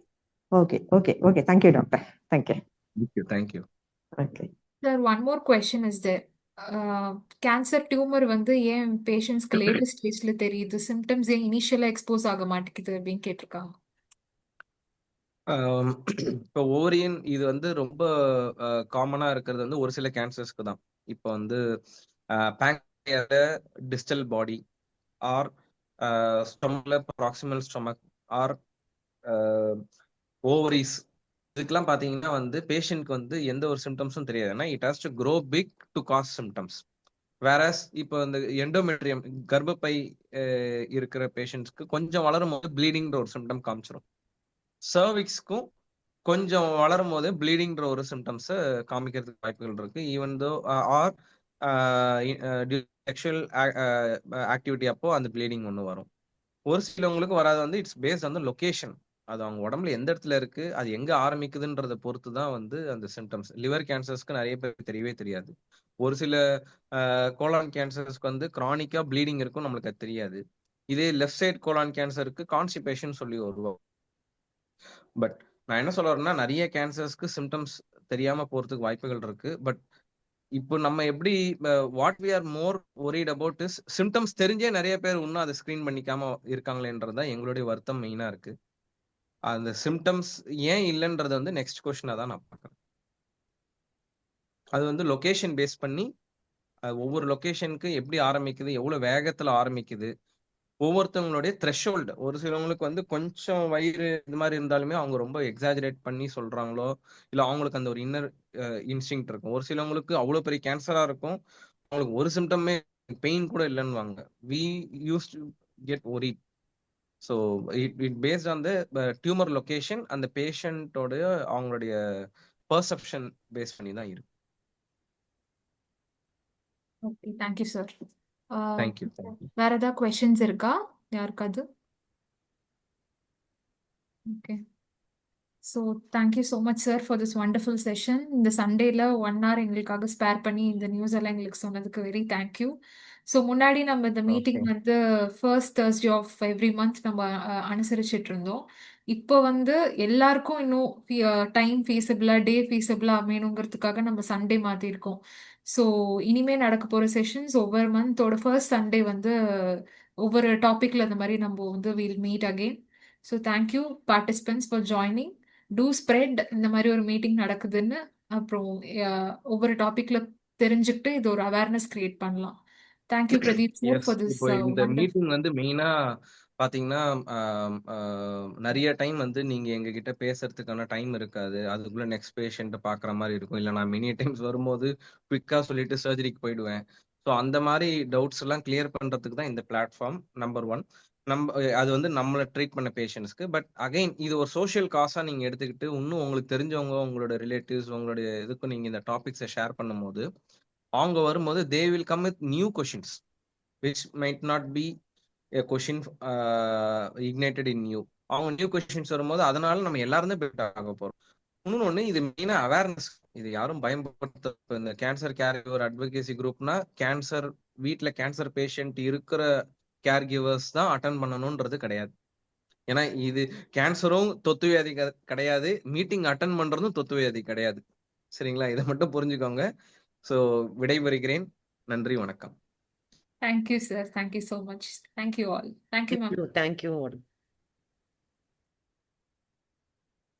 okay okay okay. Thank you doctor. Thank you. Thank you. Okay. Sir, one more question is there. Cancer tumour வந்து ஏன் பேஷண்ட்ஸ்க்கு latest ஸ்டேஜ்ல தெரியுது, symptoms ஏன் இனிஷியலா expose ஆக மாட்டேங்குது அப்படின்னு கேட்டிருக்காங்க. இப்போ ஓரியன் இது வந்து ரொம்ப காமனா இருக்கிறது வந்து ஒரு சில கேன்சர்ஸ்க்கு தான். இப்போ வந்து பேங்க்ரியால டிஸ்டல் பாடி ஆர் ஸ்டொமக்ல ப்ராக்சிமல் ஸ்டொமக் ஆர் ஓவரிஸ், இதுக்கெல்லாம் பாத்தீங்கன்னா வந்து பேஷண்ட்க்கு வந்து எந்த ஒரு சிம்டம்ஸும் தெரியாது. ஏன்னா it has to grow big to cause symptoms. Whereas இப்போ இந்த எண்டோமெட்ரியம் கர்ப்பப்பை இருக்கிற பேஷண்ட்ஸ்க்கு கொஞ்சம் வளரும் போது ப்ளீடிங்ன்ற ஒரு சிம்டம் காமிச்சிரும். சர்விக்ஸ்க்கும் கொஞ்சம் வளரும் போது ப்ளீடிங்ன்ற ஒரு சிம்டம்ஸை காமிக்கிறதுக்கு வாய்ப்புகள் இருக்கு. Even though R sexual activity அப்போ அந்த ப்ளீடிங் ஒன்று வரும். ஒரு சிலவங்களுக்கு வராது வந்து it's based on the location. அது அவங்க உடம்புல எந்த இடத்துல இருக்கு, அது எங்க ஆரம்பிக்குதுன்றத பொறுத்து தான் வந்து அந்த சிம்டம்ஸ். லிவர் கேன்சர்ஸ்க்கு நிறைய பேருக்கு தெரியவே தெரியாது. ஒரு சில கோலான் கேன்சர்ஸ்க்கு வந்து கிரானிக்கா ப்ளீடிங் இருக்கும், நம்மளுக்கு அது தெரியாது. இதே லெஃப்ட் சைட் கோலான் கேன்சருக்கு கான்ஸ்டிபேஷன் சொல்லி வருவோம். பட் நான் என்ன சொல்ல வரேன்னா நிறைய கேன்சர்ஸ்க்கு சிம்டம்ஸ் தெரியாம போறதுக்கு வாய்ப்புகள் இருக்கு. பட் இப்போ நம்ம எப்படி what we are more worried about is symptoms தெரிஞ்சே நிறைய பேர் இன்னும் அதை ஸ்கிரீன் பண்ணிக்காம இருக்காங்களேன்றதுதான் எங்களுடைய வருத்தம் மெயினா இருக்கு. அந்த சிம்டம்ஸ் ஏன் இல்லைன்றது வந்து நெக்ஸ்ட் கொஸ்டினா தான் நான் பார்க்கறேன். அது வந்து லொகேஷன் பேஸ் பண்ணி ஒவ்வொரு லொகேஷனுக்கு எப்படி ஆரம்பிக்குது, எவ்வளவு வேகத்துல ஆரம்பிக்குது, ஒவ்வொருத்தவங்களுடைய த்ரெஷோல்டு. ஒரு சிலவங்களுக்கு வந்து கொஞ்சம் வயிறு இது மாதிரி இருந்தாலுமே அவங்க ரொம்ப எக்ஸாஜரேட் பண்ணி சொல்றாங்களோ, இல்ல அவங்களுக்கு அந்த ஒரு இன்னர் இன்ஸ்டிங் இருக்கும். ஒரு சிலவங்களுக்கு அவ்வளவு பெரிய கேன்சரா இருக்கும், அவங்களுக்கு ஒரு சிம்டமே பெயின் கூட இல்லைன்னுவாங்க. We used to get worried. So it based on the tumour location, அந்த பேஷண்டோட அவங்களுடைய பர்செப்ஷன் பேஸ் பண்ணி தான் இருக்கு. Okay, thank you sir. தேங்க்யூ. வேற ஏதாவது கொஸ்டின்ஸ் இருக்கா யாருக்காவது? Okay. So thank you so much sir for this wonderful session. இந்த சண்டேல 1 hour எங்களுக்காக ஸ்பேர் பண்ணி இந்த நியூஸ் எல்லாம் எங்களுக்கு சொன்னதுக்கு வெரி தேங்க்யூ. ஸோ முன்னாடி நம்ம இந்த மீட்டிங் ஓகே. வந்து first Thursday of every month நம்ம அனுசரிச்சிட்டு இருந்தோம். இப்போ வந்து எல்லாருக்கும் இன்னும் டைம் ஃபீஸபிளா டே ஃபீஸபிளா அமையணுங்கிறதுக்காக நம்ம சண்டே மாற்றிருக்கோம். ஸோ இனிமே நடக்க போகிற செஷன்ஸ் ஒவ்வொரு மந்தோட ஃபர்ஸ்ட் சண்டே வந்து ஒவ்வொரு டாபிக்ல இந்த மாதிரி நம்ம வந்து will meet again. So thank you participants for joining. To spread இந்த மாதிரி ஒரு மீட்டிங் நடக்குதுன்னு. அப்புறம் ஒவ்வொரு டாபிக்ல தெரிஞ்சுக்கிட்டு இது ஒரு அவேர்னஸ் கிரியேட் பண்ணலாம். Thank you Pradeep sir yes, for this இப்போ இந்த வண்டர்ஃபுல். மீட்டிங் வந்து மெயினா பாத்தீங்கன்னா நிறைய டைம் வந்து நீங்க எங்ககிட்ட பேசுறதுக்கான டைம் இருக்காது. அதுக்குள்ள நெக்ஸ்ட் பேஷண்ட் பாக்குற மாதிரி இருக்கும். இல்ல நான் மெனி டைம்ஸ் வரும்போது குவிக்கா சொல்லிட்டு சர்ஜரிக்கு போயிடுவேன். ஸோ அந்த மாதிரி டவுட்ஸ் எல்லாம் கிளியர் பண்றதுக்கு தான் இந்த பிளாட்ஃபார்ம் நம்பர் 1. அது வந்து நம்மளை ட்ரீட் பண்ண பேஷண்ட்ஸ்க்கு. பட் அகைன் இது ஒரு சோஷியல் காசா நீங்க எடுத்துக்கிட்டு இன்னும் உங்களுக்கு தெரிஞ்சவங்க, உங்களோட ரிலேட்டிவ்ஸ், உங்களுடைய இதுக்கும் நீங்க இந்த டாபிக்ஸை ஷேர் பண்ணும்போது அவங்க வரும்போது they will come with new questions which might not be a question ignited in you. அவங்க நியூ கொஸ்டின்ஸ் வரும்போது அதனால நம்ம எல்லாரும் தான் பெட் ஆக போறோம். இன்னொன்னு, இது மெயினா அவேர்னஸ். இது யாரும் பயன்படுத்த, இந்த கேன்சர் கேர் கிவர் அட்வொகேசி குரூப்னா கேன்சர் வீட்டில் கேன்சர் பேஷண்ட் இருக்கிற கேர் கிவர்ஸ் தான் அட்டன் பண்ணணும்ன்றது கிடையாது. ஏன்னா இது கேன்சரும் தொத்து வியாதி கிடையாது, மீட்டிங் அட்டன் பண்றதும் தொத்து வியாதி கிடையாது. சரிங்களா? இதை மட்டும் புரிஞ்சுக்கோங்க. ஸோ விடைபெறுகிறேன். நன்றி, வணக்கம். Thank you sir. Thank you so much. Thank you all. Thank you ma'am. Thank you.